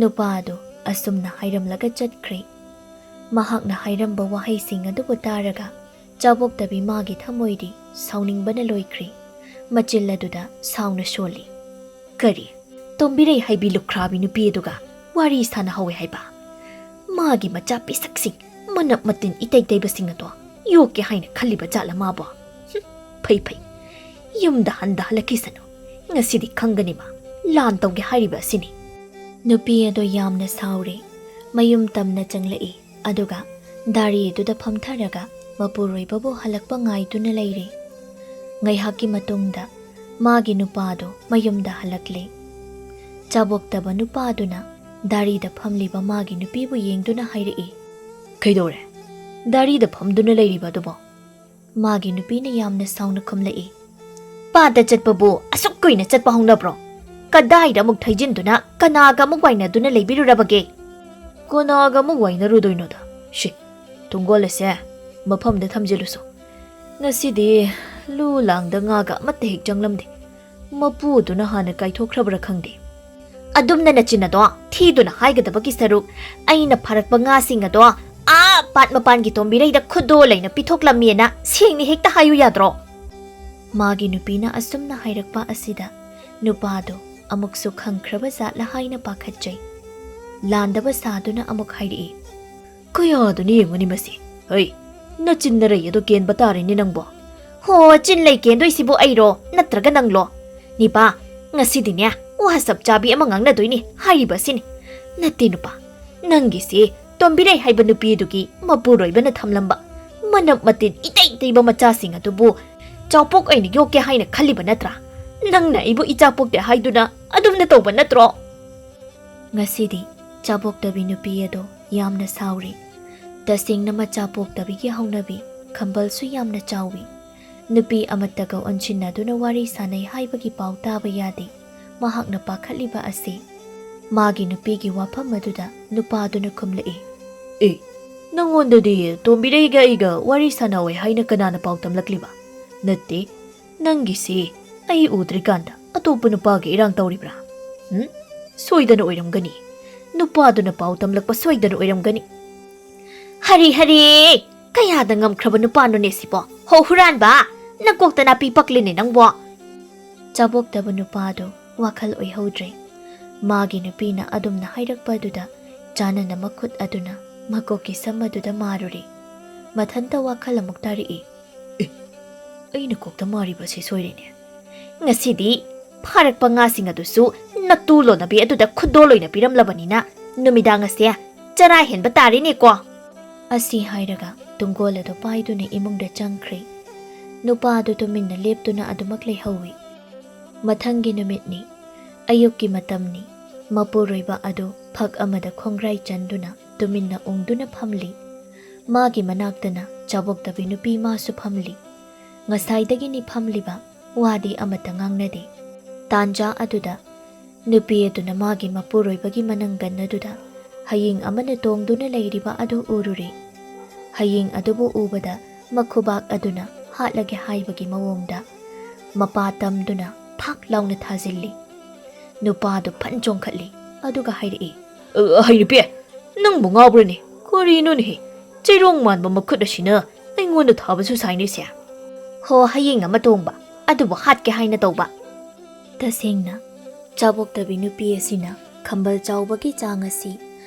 ꯅꯨꯄꯥ ꯑꯗꯨ ꯑꯁꯨꯝꯅ ꯍꯥꯏꯔꯝꯂꯒ ꯆꯠꯈ꯭ꯔꯦ. ꯃꯍꯥꯛꯅ ꯍꯥꯏꯔꯝꯕ ꯋꯥꯍꯩꯁꯤꯡ ꯑꯗꯨꯕꯨ ꯇꯥꯔꯒ ꯆꯥꯕꯣꯛꯇꯕꯤ ꯃꯥꯒꯤ ꯊꯃꯣꯏꯗꯤ ꯁꯥꯎꯅꯤꯡꯕꯅ ꯂꯣꯏꯈ꯭ꯔꯦ. ꯃꯆꯤꯜ ꯑꯗꯨꯗ ꯁꯥꯎꯅ ꯁꯣꯜꯂꯤ. ꯀꯔꯤ? ꯇꯣꯝꯕꯤꯔꯩ ꯍꯥꯏꯕꯤ ꯂꯨꯈ꯭ꯔꯥꯕꯤ ꯅꯨꯄꯤ ꯑꯗꯨꯒ ꯋꯥꯔꯤ ꯁꯥꯟꯅꯍꯧꯋꯦ ꯍꯥꯏꯕ? ꯃꯥꯒꯤ ꯃꯆꯥ ꯄꯤꯁꯛꯁꯤꯡ ꯃꯅꯞ ꯃꯇꯤꯟ ꯏꯇꯩ ꯇꯩꯕꯁꯤꯡ ꯑꯗꯣ ꯌꯣꯛꯀꯦ ꯍꯥꯏꯅ ꯈꯜꯂꯤꯕ ꯖꯥꯠꯂ ꯃꯥꯕꯣ? ꯐꯩ ꯐꯩ, ꯌꯨꯝꯗ ꯍꯜꯂꯛꯈꯤꯁꯅꯨ. ꯉꯁꯤꯗꯤ ꯈꯪꯒꯅꯤ ꯃꯥ ꯂꯥꯟ ꯇꯧꯒꯦ ꯍꯥꯏꯔꯤꯕ ꯑꯁꯤꯅꯤ. ꯅꯨꯄꯤ ꯑꯗꯣ ꯌꯥꯝꯅ ꯁꯥꯎꯔꯦ. ꯃꯌꯨꯝ ꯇꯝꯅ ꯆꯪꯂꯛꯏ. ꯑꯗꯨꯒ ꯗꯥꯔꯤ ꯑꯗꯨꯗ ꯐꯝꯊꯔꯒ ꯃꯄꯨꯔꯣꯏꯕꯕꯨ ꯍꯜꯂꯛꯄ ꯉꯥꯏꯗꯨꯅ ꯂꯩꯔꯦ. ꯉꯥꯏꯍꯥꯛꯀꯤ ꯃꯇꯨꯡꯗ ꯃꯥꯒꯤ ꯅꯨꯄꯥꯗꯣ ꯃꯌꯨꯝꯗ ꯍꯜꯂꯛꯂꯦ. ꯆꯥꯕꯣꯛꯇꯕ ꯅꯨꯄꯥꯗꯨꯅ ꯗꯥꯔꯤꯗ ꯐꯝꯂꯤꯕ ꯃꯥꯒꯤ ꯅꯨꯄꯤꯕꯨ ꯌꯦꯡꯗꯨꯅ ꯍꯥꯏꯔꯛꯏ, ꯀꯩꯗꯧꯔꯦ? ꯗꯥꯔꯤꯗ ꯐꯝꯗꯨꯅ ꯂꯩꯔꯤꯕ ꯑꯗꯨꯕꯣ? ꯃꯥꯒꯤ ꯅꯨꯄꯤꯅ ꯌꯥꯝꯅ ꯁꯥꯎꯅ ꯈꯨꯝꯂꯛꯏ, ꯄꯥꯠꯇ ꯆꯠꯄꯕꯨ ꯑꯁꯨꯛ ꯀꯨꯏꯅ ꯆꯠꯄ ꯍꯧꯅꯕ꯭ꯔꯣ? ꯀꯗꯥꯏꯗ ꯑꯃꯨꯛ ꯊꯩꯖꯤꯟꯗꯨꯅ ꯀꯅꯥꯒ ꯑꯃꯨꯛ ꯋꯥꯏꯅꯗꯨꯅ ꯂꯩꯕꯤꯔꯨꯔꯕꯒꯦ? ꯀꯅꯥꯒ ꯑꯃꯨꯛ ꯋꯥꯏꯅꯔꯨꯗꯣꯏꯅꯣꯗ? ꯇꯨꯡꯒꯣꯜ ꯑꯁꯦ ꯃꯐꯝꯗ ꯊꯝꯖꯤꯜꯂꯨꯁꯨ. ꯉꯁꯤꯗꯤ ꯂꯨ ꯂꯥꯡꯗ ꯉꯥꯒ ꯑꯃꯠꯇ ꯍꯦꯛ ꯆꯪꯂꯝꯗꯦ. ꯃꯄꯨꯗꯨꯅ ꯍꯥꯟꯅ ꯀꯥꯏꯊꯣꯛꯈ꯭ꯔꯕ꯭ꯔꯥ ꯈꯪꯗꯦ. ꯑꯗꯨꯝꯅ ꯅꯆꯤꯟ ꯑꯗꯣ ꯊꯤꯗꯨꯅ ꯍꯥꯏꯒꯗꯕꯒꯤ ꯁꯔꯨꯛ ꯑꯩꯅ ꯐꯥꯔꯛꯄ ꯉꯥꯁꯤꯡ ꯑꯗꯣ ꯄꯥꯠ ꯃꯄꯥꯟꯒꯤ ꯇꯣꯝꯕꯤꯔꯩꯗ ꯈꯨꯗꯣꯜꯂꯩꯅ ꯄꯤꯊꯣꯛꯂꯝꯃꯦꯅ ꯁꯦꯡꯅ ꯍꯦꯛꯇ ꯍꯥꯏꯌꯨ ꯌꯥꯗ꯭ꯔꯣ? ꯃꯥꯒꯤ ꯅꯨꯄꯤꯅ ꯑꯁꯨꯝꯅ ꯍꯥꯏꯔꯛꯄ ꯑꯁꯤꯗ ꯅꯨꯄꯥꯗꯣ ꯑꯃꯨꯛꯁꯨ ꯈꯪꯈ꯭ꯔꯕ ꯖꯥꯠꯂ ꯍꯥꯏꯅ ꯄꯥꯈꯠꯆꯩ. ꯂꯥꯟꯗꯕ ꯁꯥꯗꯨꯅ ꯑꯃꯨꯛ ꯍꯥꯏꯔꯛꯏ, ꯀꯌꯥꯗꯨꯅ ꯌꯦꯡꯉꯨꯅꯤ ꯃꯁꯤ. ꯍꯩ, ꯅꯆꯤꯟꯅꯔꯩ ꯑꯗꯣ ꯀꯦꯟꯕ ꯇꯥꯔꯦꯅꯦ ꯅꯪꯕꯣ. ꯍꯣ, ꯆꯤꯟ ꯂꯩ ꯀꯦꯟꯗꯣꯏꯁꯤꯕꯨ ꯑꯩꯔꯣ ꯅꯠꯇ꯭ꯔꯒ ꯅꯪꯂꯣ? ꯅꯤꯄꯥ, ꯉꯁꯤꯗꯤꯅꯦ ꯋꯥꯁꯞ ꯆꯥꯕꯤ ꯑꯃ ꯉꯥꯡꯅꯗꯣꯏꯅꯤ ꯍꯥꯏꯔꯤꯕ ꯑꯁꯤꯅꯤ. ꯅꯠꯇꯦ ꯅꯨꯄꯥ, ꯅꯪꯒꯤꯁꯤ ꯇꯣꯝꯕꯤꯔꯩ ꯍꯥꯏꯕ ꯅꯨꯄꯤꯗꯨꯒꯤ ꯃꯄꯨꯔꯣꯏꯕꯅ ꯊꯝꯂꯝꯕ ꯃꯅꯞ ꯃꯇꯤꯟ ꯏꯇꯩ ꯇꯩꯕ ꯃꯆꯥꯁꯤꯡ ꯑꯗꯨꯕꯨ ꯆꯥꯎꯄꯣꯛ ꯑꯣꯏꯅ ꯌꯣꯛꯀꯦ ꯍꯥꯏꯅ ꯈꯜꯂꯤꯕ ꯅꯠꯇ꯭ꯔꯥ? ꯅꯪꯅ ꯑꯩꯕꯨ ꯏꯆꯥ ꯄꯣꯛꯇꯦ ꯍꯥꯏꯗꯨꯅ ꯑꯗꯨꯝꯅ ꯇꯧꯕ ꯅꯠꯇ꯭ꯔꯣ? ꯉꯁꯤꯗꯤ ꯆꯥꯕꯣꯛꯇꯕꯤ ꯅꯨꯄꯤ ꯑꯗꯣ ꯌꯥꯝꯅ ꯁꯥꯎꯔꯤ. ꯇꯁꯦꯡꯅ ꯃꯆꯥ ꯄꯣꯛꯇꯕꯤꯒꯤ ꯍꯧꯅꯕꯤ ꯈꯝꯕꯜꯁꯨ ꯌꯥꯝꯅ ꯆꯥꯎꯏ. ꯅꯨꯄꯤ ꯑꯃꯠꯇꯒ ꯑꯣꯟꯁꯤꯟꯅꯗꯨꯅ ꯋꯥꯔꯤ ꯁꯥꯟꯅꯩ ꯍꯥꯏꯕꯒꯤ ꯄꯥꯎ ꯇꯥꯕ ꯌꯥꯗꯦ. ꯃꯍꯥꯛꯅ ꯄꯥꯈꯠꯂꯤꯕ ꯑꯁꯤ ꯃꯥꯒꯤ ꯅꯨꯄꯤꯒꯤ ꯋꯥꯐꯝ ꯑꯗꯨꯗ ꯅꯨꯄꯥꯗꯨꯅ ꯈꯨꯝꯂꯛꯏ, ꯅꯪꯉꯣꯟꯗꯗꯤ ꯇꯣꯝꯕꯤꯔꯩꯒ ꯑꯩꯒ ꯋꯥꯔꯤ ꯁꯥꯟꯅꯧꯋꯦ ꯍꯥꯏꯅ ꯀꯅꯥꯅ ꯄꯥꯎ ꯇꯝꯂꯛꯂꯤꯕ? ꯅꯠꯇꯦ, ꯅꯪꯒꯤꯁꯤ ꯑꯩ ꯎꯗ꯭ꯔꯤꯀꯥꯟꯗ ꯑꯇꯣꯞꯄ ꯅꯨꯄꯥꯒ ꯏꯔꯥꯡ ꯇꯧꯔꯤꯕ꯭ꯔꯥ? ꯁꯣꯏꯗꯅ ꯑꯣꯏꯔꯝꯒꯅꯤ. ꯅꯨꯄꯥꯗꯨꯅ ꯄꯥꯎ ꯇꯝꯂꯛꯄ ꯁꯣꯏꯗꯅ ꯑꯣꯏꯔꯝꯒꯅꯤ. ꯍꯔꯤ ꯍꯔꯤ, ꯀꯌꯥꯗ ꯉꯝꯈ꯭ꯔꯕ ꯅꯨꯄꯥꯅꯣꯅꯦ ꯁꯤꯕꯣ? ꯍꯣ ꯍꯨꯔꯥꯟꯕ, ꯅꯀꯣꯛꯇ ꯅꯥꯄꯤ ꯄꯛꯂꯤꯅꯦ ꯅꯪꯕꯣ. ꯆꯥꯕꯣꯛꯇꯕ ꯅꯨꯄꯥꯗꯣ ꯋꯥꯈꯜ ꯑꯣꯏꯍꯧꯗ꯭ꯔꯦ. ꯃꯥꯒꯤ ꯅꯨꯄꯤꯅ ꯑꯗꯨꯝꯅ ꯍꯥꯏꯔꯛꯄ ꯑꯗꯨꯗ ꯆꯥꯅꯅ ꯃꯈꯨꯠ ꯑꯗꯨꯅ ꯃꯀꯣꯛꯀꯤ ꯁꯝ ꯑꯗꯨꯗ ꯃꯥꯔꯨꯔꯤ. ꯃꯊꯟꯇ ꯋꯥꯈꯜ ꯑꯃꯨꯛ ꯇꯥꯔꯛꯏ, ꯑꯩꯅ ꯀꯣꯛꯇ ꯃꯥꯔꯤꯕꯁꯤ ꯁꯣꯏꯔꯦꯅꯦ. ꯉꯁꯤꯗꯤ ꯐꯥꯔꯛꯄ ꯉꯥꯁꯤꯡ ꯑꯗꯨꯁꯨ ꯅꯇꯨ ꯂꯣꯟꯅꯕꯤ ꯑꯗꯨꯗ ꯈꯨꯗꯣꯜ ꯑꯣꯏꯅ ꯄꯤꯔꯝꯂꯕꯅꯤꯅ ꯅꯨꯃꯤꯗꯥꯡ ꯑꯁꯦ ꯆꯔꯥ ꯍꯦꯟꯕ ꯇꯥꯔꯦꯅꯦꯀꯣ. ꯑꯁꯤ ꯍꯥꯏꯔꯒ ꯇꯨꯡꯒꯣꯜ ꯑꯗꯨ ꯄꯥꯏꯗꯨꯅ ꯏꯃꯨꯡꯗ ꯆꯪꯈ꯭ꯔꯦ. ꯅꯨꯄꯥ ꯑꯗꯨ ꯇꯨꯃꯤꯟꯅ ꯂꯦꯞꯇꯨꯅ ꯑꯗꯨꯃꯛ ꯂꯩꯍꯧꯏ. ꯃꯊꯪꯒꯤ ꯅꯨꯃꯤꯠꯅꯤ. ꯑꯌꯨꯛꯀꯤ ꯃꯇꯝꯅꯤ. ꯃꯄꯨꯔꯣꯏꯕ ꯑꯗꯨ ꯐꯛ ꯑꯃꯗ ꯈꯣꯡꯒ꯭ꯔꯥꯏ ꯆꯟꯗꯨꯅ ꯇꯨꯃꯤꯟꯅ ꯎꯪꯗꯨꯅ ꯐꯝꯂꯤ. ꯃꯥꯒꯤ ꯃꯅꯥꯛꯇꯅ ꯆꯥꯕꯣꯛꯇꯕꯤ ꯅꯨꯄꯤ ꯃꯥꯁꯨ ꯐꯝꯂꯤ. ꯉꯁꯥꯏꯗꯒꯤꯅꯤ ꯐꯝꯂꯤꯕ, ꯋꯥꯗꯤ ꯑꯃꯠꯇ ꯉꯥꯡꯅꯗꯦ. ꯇꯥꯟꯖꯥ ꯑꯗꯨꯗ ꯅꯨꯄꯤ ꯑꯗꯨꯅ ꯃꯥꯒꯤ ꯃꯄꯨꯔꯣꯏꯕꯒꯤ ꯃꯅꯪꯒꯟ ꯑꯗꯨꯗ ꯍꯌꯤꯡ ꯑꯃꯅ ꯇꯣꯡꯗꯨꯅ ꯂꯩꯔꯤꯕ ꯑꯗꯨ ꯎꯔꯨꯔꯦ. ꯍꯌꯤꯡ ꯑꯗꯨꯕꯨ ꯎꯕꯗ ꯃꯈꯨꯕꯥꯛ ꯑꯗꯨꯅ ꯍꯥꯠꯂꯒꯦ ꯍꯥꯏꯕꯒꯤ ꯃꯑꯣꯡꯗ ꯃꯄꯥ ꯇꯝꯗꯨꯅ ꯊꯥꯛ ꯂꯥꯎꯅ ꯊꯥꯖꯤꯜꯂꯤ. ꯅꯨꯄꯥꯗꯨ ꯐꯟ ꯆꯣꯡꯈꯠꯂꯤ. ꯑꯗꯨꯒ ꯍꯥꯏꯔꯛꯏ, ꯍꯩꯅꯨꯄꯤ, ꯅꯪꯕꯨ ꯉꯥꯎꯕ꯭ꯔꯅꯦ? ꯀꯔꯤꯅꯣꯅꯦꯍꯦ? ꯆꯩꯔꯣꯡ ꯃꯥꯟꯕ ꯃꯈꯨꯠ ꯑꯁꯤꯅ ꯑꯩꯉꯣꯟꯗ ꯊꯥꯕꯁꯨ ꯁꯥꯏꯅꯦꯁꯦ. ꯍꯣ, ꯍꯌꯤꯡ ꯑꯃ ꯇꯣꯡꯕ, ꯑꯗꯨꯕꯨ ꯍꯥꯠꯀꯦ ꯍꯥꯏꯅ ꯇꯧꯕ. ꯇꯁꯦꯡꯅ ꯆꯥꯕꯣꯛꯇꯕꯤ ꯅꯨꯄꯤ ꯑꯁꯤꯅ ꯈꯝꯕꯜ ꯆꯥꯎꯕꯒꯤ ꯆꯥꯡ ꯑꯁꯤ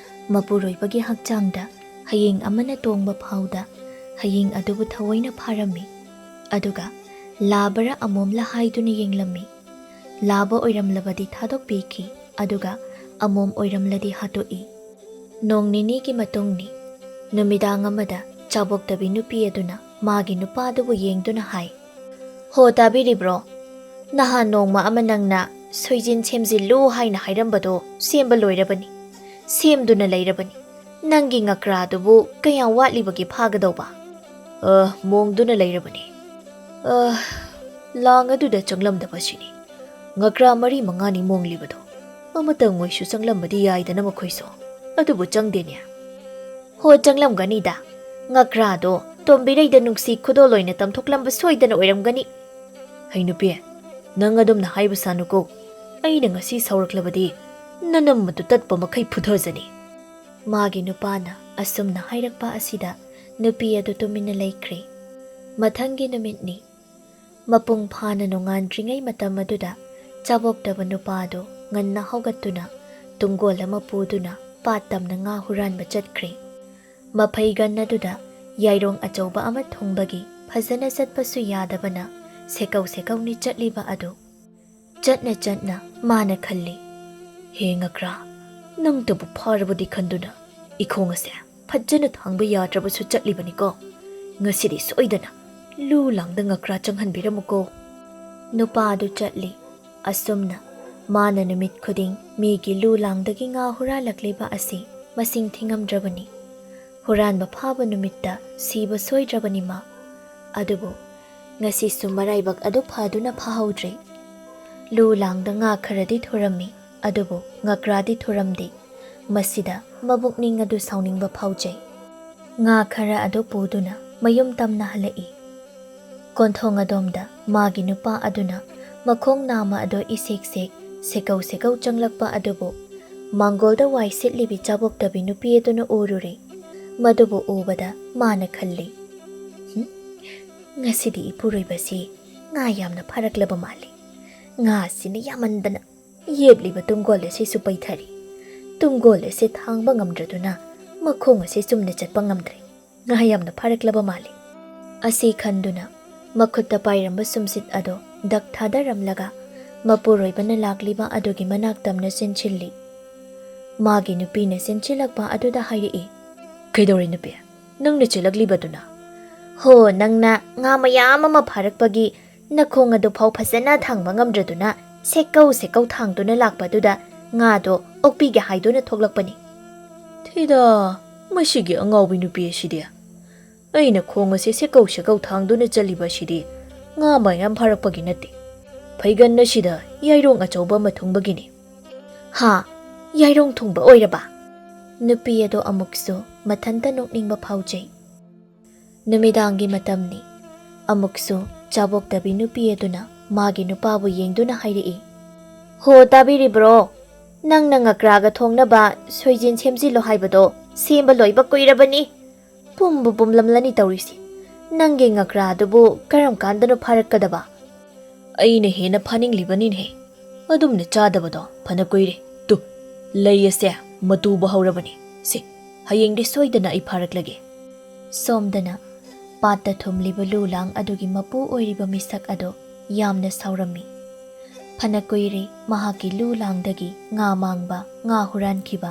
ꯃꯄꯨꯔꯣꯏꯕꯒꯤ ꯍꯛꯆꯥꯡꯗ ꯍꯌꯤꯡ ꯑꯃꯅ ꯇꯣꯡꯕ ꯐꯥꯎꯗ ꯍꯌꯤꯡ ꯑꯗꯨꯕꯨ ꯊꯑꯣꯏꯅ ꯐꯥꯔꯝꯃꯤ, ꯑꯗꯨꯒ ꯂꯥꯕꯔ ꯑꯃꯣꯝꯂ ꯍꯥꯏꯗꯨꯅ ꯌꯦꯡꯂꯝꯃꯤ꯫ ꯂꯥꯕ ꯑꯣꯏꯔꯝꯂꯕꯗꯤ ꯊꯥꯗꯣꯛꯄꯤꯈꯤ, ꯑꯗꯨꯒ ꯑꯃꯣꯝ ꯑꯣꯏꯔꯝꯂꯗꯤ ꯍꯥꯠꯇꯣꯛꯏ꯫ ꯅꯣꯡ ꯅꯤꯅꯤꯒꯤ ꯃꯇꯨꯡꯅꯤ꯫ ꯅꯨꯃꯤꯗꯥꯡ ꯑꯃꯗ ꯆꯥꯕꯣꯛꯇꯕꯤ ꯅꯨꯄꯤ ꯑꯗꯨꯅ ꯃꯥꯒꯤ ꯅꯨꯄꯥꯗꯨꯕꯨ ꯌꯦꯡꯗꯨꯅ ꯍꯥꯏ, "ꯍꯣ ꯇꯥꯕꯤꯔꯤꯕ꯭ꯔꯣ? ꯅꯍꯥꯟ ꯅꯣꯡꯃ ꯑꯃ ꯅꯪꯅ ꯁꯣꯏꯖꯤꯟ ꯁꯦꯝꯖꯤꯜꯂꯨ ꯍꯥꯏꯅ ꯍꯥꯏꯔꯝꯕꯗꯣ ꯁꯦꯝꯕ ꯂꯣꯏꯔꯕꯅꯤ, ꯁꯦꯝꯗꯨꯅ ꯂꯩꯔꯕꯅꯤ꯫ ꯅꯪꯒꯤ ꯉꯀ꯭ꯔꯥꯗꯨꯕꯨ ꯀꯌꯥꯝ ꯋꯥꯠꯂꯤꯕꯒꯤ ꯐꯥꯒꯗꯧꯕ?" ꯃꯣꯡꯗꯨꯅ ꯂꯩꯔꯕꯅꯤ꯫ ꯂꯥꯡ ꯑꯗꯨꯗ ꯆꯪꯂꯝꯗꯕꯁꯤꯅꯤ꯫ ꯉꯀ꯭ꯔꯥ 4-5ꯅꯤ ꯃꯣꯡꯂꯤꯕꯗꯣ꯫ ꯑꯃꯇꯪ ꯃꯣꯏꯁꯨ ꯆꯪꯂꯝꯕꯗꯤ ꯌꯥꯏꯗꯅ ꯃꯈꯣꯏꯁꯨ, ꯑꯗꯨꯕꯨ ꯆꯪꯗꯦꯅꯦ꯫ ꯍꯣ ꯆꯪꯂꯝꯒꯅꯤꯗ꯫ ꯉꯀ꯭ꯔꯥꯗꯣ ꯇꯣꯝꯕꯤꯔꯩꯗ ꯅꯨꯡꯁꯤ ꯈꯨꯗꯣꯜ ꯑꯣꯏꯅ ꯇꯝꯊꯣꯛꯂꯝꯕ ꯁꯣꯏꯗꯅ ꯑꯣꯏꯔꯝꯒꯅꯤ꯫ ꯍꯩ ꯅꯨꯄꯤ, ꯅꯪ ꯑꯗꯨꯝꯅ ꯍꯥꯏꯕ ꯁꯥꯅꯨꯀꯣ꯫ ꯑꯩꯅ ꯉꯁꯤ ꯁꯥꯎꯔꯛꯂꯕꯗꯤ ꯅꯅꯝꯃꯗꯨ ꯇꯠꯄ ꯃꯈꯩ ꯐꯨꯊꯖꯅꯤ꯫ ꯃꯥꯒꯤ ꯅꯨꯄꯥꯅ ꯑꯁꯨꯝꯅ ꯍꯥꯏꯔꯛꯄ ꯑꯁꯤꯗ ꯅꯨꯄꯤ ꯑꯗꯨ ꯇꯨꯃꯤꯟꯅ ꯂꯩꯈ꯭ꯔꯦ꯫ ꯃꯊꯪꯒꯤ ꯅꯨꯃꯤꯠꯅꯤ꯫ ꯃꯄꯨꯡ ꯐꯥꯅ ꯅꯣꯡꯉꯥꯟꯗ꯭ꯔꯤꯉꯩ ꯃꯇꯝ ꯑꯗꯨꯗ ꯆꯥꯕꯣꯛꯇꯕ ꯅꯨꯄꯥꯗꯨ ꯉꯟꯅ ꯍꯧꯒꯠꯇꯨꯅ ꯇꯨꯡꯒꯣꯜ ꯑꯃ ꯄꯨꯗꯨꯅ ꯄꯥꯠ ꯇꯝꯅ ꯉꯥ ꯍꯨꯔꯥꯟꯕ ꯆꯠꯈ꯭ꯔꯦ꯫ ꯃꯐꯩꯒꯟ ꯑꯗꯨꯗ ꯌꯥꯏꯔꯣꯡ ꯑꯆꯧꯕ ꯑꯃ ꯊꯨꯡꯕꯒꯤ ꯐꯖꯅ ꯆꯠꯄꯁꯨ ꯌꯥꯗꯕꯅ ꯁꯦꯀꯧ ꯁꯦꯀꯧꯅꯤ ꯆꯠꯂꯤꯕ ꯑꯗꯨ꯫ ꯆꯠꯅ ꯆꯠꯅ ꯃꯥꯅ ꯈꯜꯂꯤ, ꯍꯦ ꯉꯀ꯭ꯔꯥ, ꯅꯪꯇꯕꯨ ꯐꯥꯔꯕꯗꯤ ꯈꯟꯗꯨꯅ ꯏꯈꯣꯡ ꯑꯁꯦ ꯐꯖꯅ ꯊꯥꯡꯕ ꯌꯥꯗ꯭ꯔꯕꯁꯨ ꯆꯠꯂꯤꯕꯅꯤꯀꯣ꯫ ꯉꯁꯤꯗꯤ ꯁꯣꯏꯗꯅ ꯂꯨ ꯂꯥꯡꯗ ꯉꯀ꯭ꯔꯥ ꯆꯪꯍꯟꯕꯤꯔꯝꯃꯨꯀꯣ꯫ ꯅꯨꯄꯥ ꯑꯗꯨ ꯆꯠꯂꯤ꯫ ꯑꯁꯨꯝꯅ ꯃꯥꯅ ꯅꯨꯃꯤꯠ ꯈꯨꯗꯤꯡ ꯃꯤꯒꯤ ꯂꯨ ꯂꯥꯡꯗꯒꯤ ꯉꯥ ꯍꯨꯔꯥꯜꯂꯛꯂꯤꯕ ꯑꯁꯤ ꯃꯁꯤꯡ ꯊꯤꯉꯝꯗ꯭ꯔꯕꯅꯤ꯫ ꯍꯨꯔꯥꯟꯕ ꯐꯥꯕ ꯅꯨꯃꯤꯠꯇ ꯁꯤꯕ ꯁꯣꯏꯗ꯭ꯔꯕꯅꯤ ꯃꯥ꯫ ꯑꯗꯨꯕꯨ ꯉꯁꯤꯁꯨ ꯃꯔꯥꯏꯕꯛ ꯑꯗꯨ ꯐꯗꯨꯅ ꯐꯥꯍꯧꯗ꯭ꯔꯦ꯫ ꯂꯨ ꯂꯥꯡꯗ ꯉꯥ ꯈꯔꯗꯤ ꯊꯨꯔꯝꯃꯤ, ꯑꯗꯨꯕꯨ ꯉꯀ꯭ꯔꯥꯗꯤ ꯊꯨꯔꯝꯗꯦ꯫ ꯃꯁꯤꯗ ꯃꯕꯨꯛꯅꯤꯡ ꯑꯗꯨ ꯁꯥꯎꯅꯤꯡꯕ ꯐꯥꯎꯖꯩ꯫ ꯉꯥ ꯈꯔ ꯑꯗꯨ ꯄꯨꯗꯨꯅ ꯃꯌꯨꯝ ꯇꯝꯅ ꯍꯜꯂꯛꯏ꯫ ꯀꯣꯟꯊꯣꯡ ꯑꯗꯣꯝꯗ ꯃꯥꯒꯤ ꯅꯨꯄꯥ ꯑꯗꯨꯅ ꯃꯈꯣꯡ ꯅꯥꯝꯃ ꯑꯗꯨ ꯏꯁꯦꯛ ꯁꯦꯛ ꯁꯦꯀꯧ ꯁꯦꯀꯧ ꯆꯪꯂꯛꯄ ꯑꯗꯨꯕꯨ ꯃꯥꯡꯒꯣꯜꯗ ꯋꯥꯏ ꯁꯤꯠꯂꯤꯕꯤ ꯆꯥꯕꯣꯛꯇꯕꯤ ꯅꯨꯄꯤ ꯑꯗꯨꯅ ꯎꯔꯨꯔꯦ꯫ ꯃꯗꯨꯕꯨ ꯎꯕꯗ ꯃꯥꯅ ꯈꯜꯂꯤ, ꯉꯁꯤꯗꯤ ꯏꯄꯨꯔꯣꯏꯕꯁꯤ ꯉꯥ ꯌꯥꯝꯅ ꯐꯥꯔꯛꯂꯕ ꯃꯥꯜꯂꯤ꯫ ꯉꯥ ꯑꯁꯤꯅ ꯌꯥꯝꯃꯟꯗꯅ ꯌꯦꯞꯂꯤꯕ ꯇꯨꯡꯒꯣꯜ ꯑꯁꯤꯁꯨ ꯄꯩꯊꯔꯤ꯫ ꯇꯨꯡꯒꯣꯜ ꯑꯁꯤ ꯊꯥꯡꯕ ꯉꯝꯗ꯭ꯔꯗꯨꯅ ꯃꯈꯣꯡ ꯑꯁꯤ ꯆꯨꯝꯅ ꯆꯠꯄ ꯉꯝꯗ꯭ꯔꯦ꯫ ꯉꯥ ꯌꯥꯝꯅ ꯐꯥꯔꯛꯂꯕ ꯃꯥꯜꯂꯤ꯫ ꯑꯁꯤ ꯈꯟꯗꯨꯅ ꯃꯈꯨꯠꯇ ꯄꯥꯏꯔꯝꯕ ꯁꯨꯝꯁꯤꯠ ꯑꯗꯣ ꯗꯛ ꯊꯥꯗꯔꯝꯂꯒ ꯃꯄꯨꯔꯣꯏꯕꯅ ꯂꯥꯛꯂꯤꯕ ꯑꯗꯨꯒꯤ ꯃꯅꯥꯛ ꯇꯝꯅ ꯆꯦꯟꯁꯤꯜꯂꯤ꯫ ꯃꯥꯒꯤ ꯅꯨꯄꯤꯅ ꯆꯦꯟꯁꯤꯜꯂꯛꯄ ꯑꯗꯨꯗ ꯍꯥꯏꯔꯛꯏ, "ꯀꯩꯗꯧꯔꯦ ꯅꯨꯄꯤ? ꯅꯪꯅ ꯆꯦꯜꯂꯛꯂꯤꯕꯗꯨꯅ?" ꯍꯣ, ꯅꯪꯅ ꯉꯥ ꯃꯌꯥꯝ ꯑꯃ ꯐꯥꯔꯛꯄꯒꯤ ꯅꯈꯣꯡ ꯑꯗꯨꯐꯥꯎ ꯐꯖꯅ ꯊꯥꯡꯕ ꯉꯝꯗ꯭ꯔꯗꯨꯅ ꯁꯦꯀꯧ ꯁꯦꯀꯧ ꯊꯥꯡꯗꯨꯅ ꯂꯥꯛꯄꯗꯨꯗ ꯉꯥꯗꯣ ꯑꯣꯛꯄꯤꯒꯦ ꯍꯥꯏꯗꯨꯅ ꯊꯣꯛꯂꯛꯄꯅꯤ꯫ ꯊꯤꯗ, ꯃꯁꯤꯒꯤ ꯑꯉꯥꯎꯕꯤ ꯅꯨꯄꯤ ꯑꯁꯤꯗꯤ! ꯑꯩꯅ ꯈꯣꯡ ꯑꯁꯤ ꯁꯦꯀꯧ ꯁꯦꯀꯧ ꯊꯥꯡꯗꯨꯅ ꯆꯠꯂꯤꯕ ꯑꯁꯤꯗꯤ ꯉꯥ ꯃꯌꯥꯝ ꯐꯥꯔꯛꯄꯒꯤ ꯅꯠꯇꯦ, ꯐꯩꯒꯟ ꯑꯁꯤꯗ ꯌꯥꯏꯔꯣꯡ ꯑꯆꯧꯕ ꯑꯃ ꯊꯨꯡꯕꯒꯤꯅꯤ꯫ ꯍꯥ, ꯌꯥꯏꯔꯣꯡ ꯊꯨꯡꯕ ꯑꯣꯏꯔꯕ? ꯅꯨꯄꯤ ꯑꯗꯣ ꯑꯃꯨꯛꯁꯨ ꯃꯊꯟꯇ ꯅꯣꯛꯅꯤꯡꯕ ꯐꯥꯎꯖꯩ꯫ ꯅꯨꯃꯤꯗꯥꯡꯒꯤ ꯃꯇꯝꯅꯤ꯫ ꯑꯃꯨꯛꯁꯨ ꯆꯥꯕꯣꯛꯇꯕꯤ ꯅꯨꯄꯤ ꯑꯗꯨꯅ ꯃꯥꯒꯤ ꯅꯨꯄꯥꯕꯨ ꯌꯦꯡꯗꯨꯅ ꯍꯥꯏꯔꯛꯏ, ꯍꯣ ꯇꯥꯕꯤꯔꯤꯕ꯭ꯔꯣ? ꯅꯪꯅ ꯉꯀ꯭ꯔꯥꯒ ꯊꯣꯡꯅꯕ ꯁꯣꯏꯖꯤꯟ ꯁꯦꯝꯖꯤꯜꯂꯣ ꯍꯥꯏꯕꯗꯣ ꯁꯦꯝꯕ ꯂꯣꯏꯕ ꯀꯨꯏꯔꯕꯅꯤ꯫ ꯄꯨꯝꯕꯨ ꯄꯨꯝꯂꯝꯂꯅꯤ ꯇꯧꯔꯤꯁꯤ꯫ ꯅꯪꯒꯤ ꯉꯀ꯭ꯔꯥꯗꯨꯕꯨ ꯀꯔꯝ ꯀꯥꯟꯗꯅꯣ ꯐꯥꯔꯛꯀꯗꯕ? ꯑꯩꯅ ꯍꯦꯟꯅ ꯐꯥꯅꯤꯡꯂꯤꯕꯅꯤꯅꯦ꯫ ꯑꯗꯨꯝꯅ ꯆꯥꯗꯕꯗꯣ ꯐꯅ ꯀꯨꯏꯔꯦ꯫ ꯇꯨ, ꯂꯩ ꯑꯁꯦ ꯃꯇꯨꯕ ꯍꯧꯔꯕꯅꯤ꯫ ꯁꯤ, ꯍꯌꯦꯡꯗꯤ ꯁꯣꯏꯗꯅ ꯑꯩ ꯐꯥꯔꯛꯂꯒꯦ꯫ ꯁꯣꯝꯗꯅ ꯄꯥꯠꯇ ꯊꯨꯝꯂꯤꯕ ꯂꯨ ꯂꯥꯡ ꯑꯗꯨꯒꯤ ꯃꯄꯨ ꯑꯣꯏꯔꯤꯕ ꯃꯤꯁꯛ ꯑꯗꯣ ꯌꯥꯝꯅ ꯁꯥꯎꯔꯝꯃꯤ꯫ ꯐꯅ ꯀꯨꯏꯔꯦ ꯃꯍꯥꯛꯀꯤ ꯂꯨ ꯂꯥꯡꯗꯒꯤ ꯉꯥ ꯃꯥꯡꯕ, ꯉꯥ ꯍꯨꯔꯥꯟꯈꯤꯕ꯫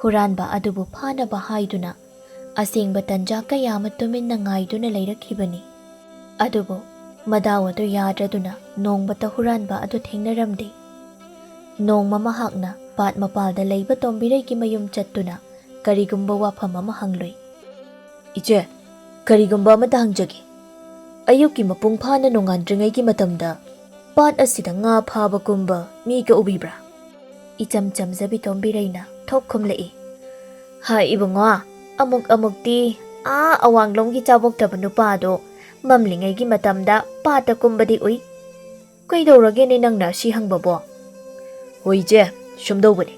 ꯍꯨꯔꯥꯟꯕ ꯑꯗꯨꯕꯨ ꯐꯥꯅꯕ ꯍꯥꯏꯗꯨꯅ ꯑꯁꯦꯡꯕ ꯇꯟꯖꯥ ꯀꯌꯥ ꯑꯃ ꯇꯨꯃꯤꯟꯅ ꯉꯥꯏꯗꯨꯅ ꯂꯩꯔꯛꯈꯤꯕꯅꯤ꯫ ꯑꯗꯨꯕꯨ ꯃꯗꯥꯎ ꯑꯗꯨ ꯌꯥꯗ꯭ꯔꯗꯨꯅ ꯅꯣꯡꯃꯇ ꯍꯨꯔꯥꯟꯕ ꯑꯗꯨ ꯊꯦꯡꯅꯔꯝꯗꯦ꯫ ꯅꯣꯡꯃ ꯃꯍꯥꯛꯅ ꯄꯥꯠ ꯃꯄꯥꯜꯗ ꯂꯩꯕ ꯇꯣꯝꯕꯤꯔꯩꯒꯤ ꯃꯌꯨꯝ ꯆꯠꯇꯨꯅ ꯀꯔꯤꯒꯨꯝꯕ ꯋꯥꯐꯝ ꯑꯃ ꯍꯪꯂꯨꯏ꯫ "ꯏꯆꯦ, ꯀꯔꯤꯒꯨꯝꯕ ꯑꯃꯇ ꯍꯪꯖꯒꯦ꯫ ꯑꯌꯨꯛꯀꯤ ꯃꯄꯨꯡ ꯐꯥꯅ ꯅꯣꯡꯉꯥꯟꯗ꯭ꯔꯤꯉꯩꯒꯤ ꯃꯇꯝꯗ ꯄꯥꯠ ꯑꯁꯤꯗ ꯉꯥ ꯐꯥꯕ ꯀꯨꯝꯕ ꯃꯤꯒ ꯎꯕꯤꯕ꯭ꯔꯥ?" ꯏꯆꯝ ꯆꯝꯖꯕꯤ ꯇꯣꯝꯕꯤꯔꯩꯅ ꯊꯣꯛ ꯈꯨꯝꯂꯛꯏ, ꯍꯥꯏ ꯏꯕꯨꯡꯉꯣ, ꯑꯃꯨꯛꯇꯤ ꯑꯋꯥꯡꯂꯣꯝꯒꯤ ꯆꯥꯕꯣꯛꯇꯕ ꯅꯨꯄꯥꯗꯣ ꯃꯝꯂꯤꯉꯩꯒꯤ ꯃꯇꯝꯗ ꯄꯥꯠꯇ ꯀꯨꯝꯕꯗꯤ ꯎꯏ꯫ ꯀꯩꯗꯧꯔꯒꯦꯅꯦ ꯅꯪꯅ ꯑꯁꯤ ꯍꯪꯕꯕꯣ? "ꯍꯣꯏ ꯏꯆꯦ, ꯁꯨꯝꯗꯧꯕꯅꯤ꯫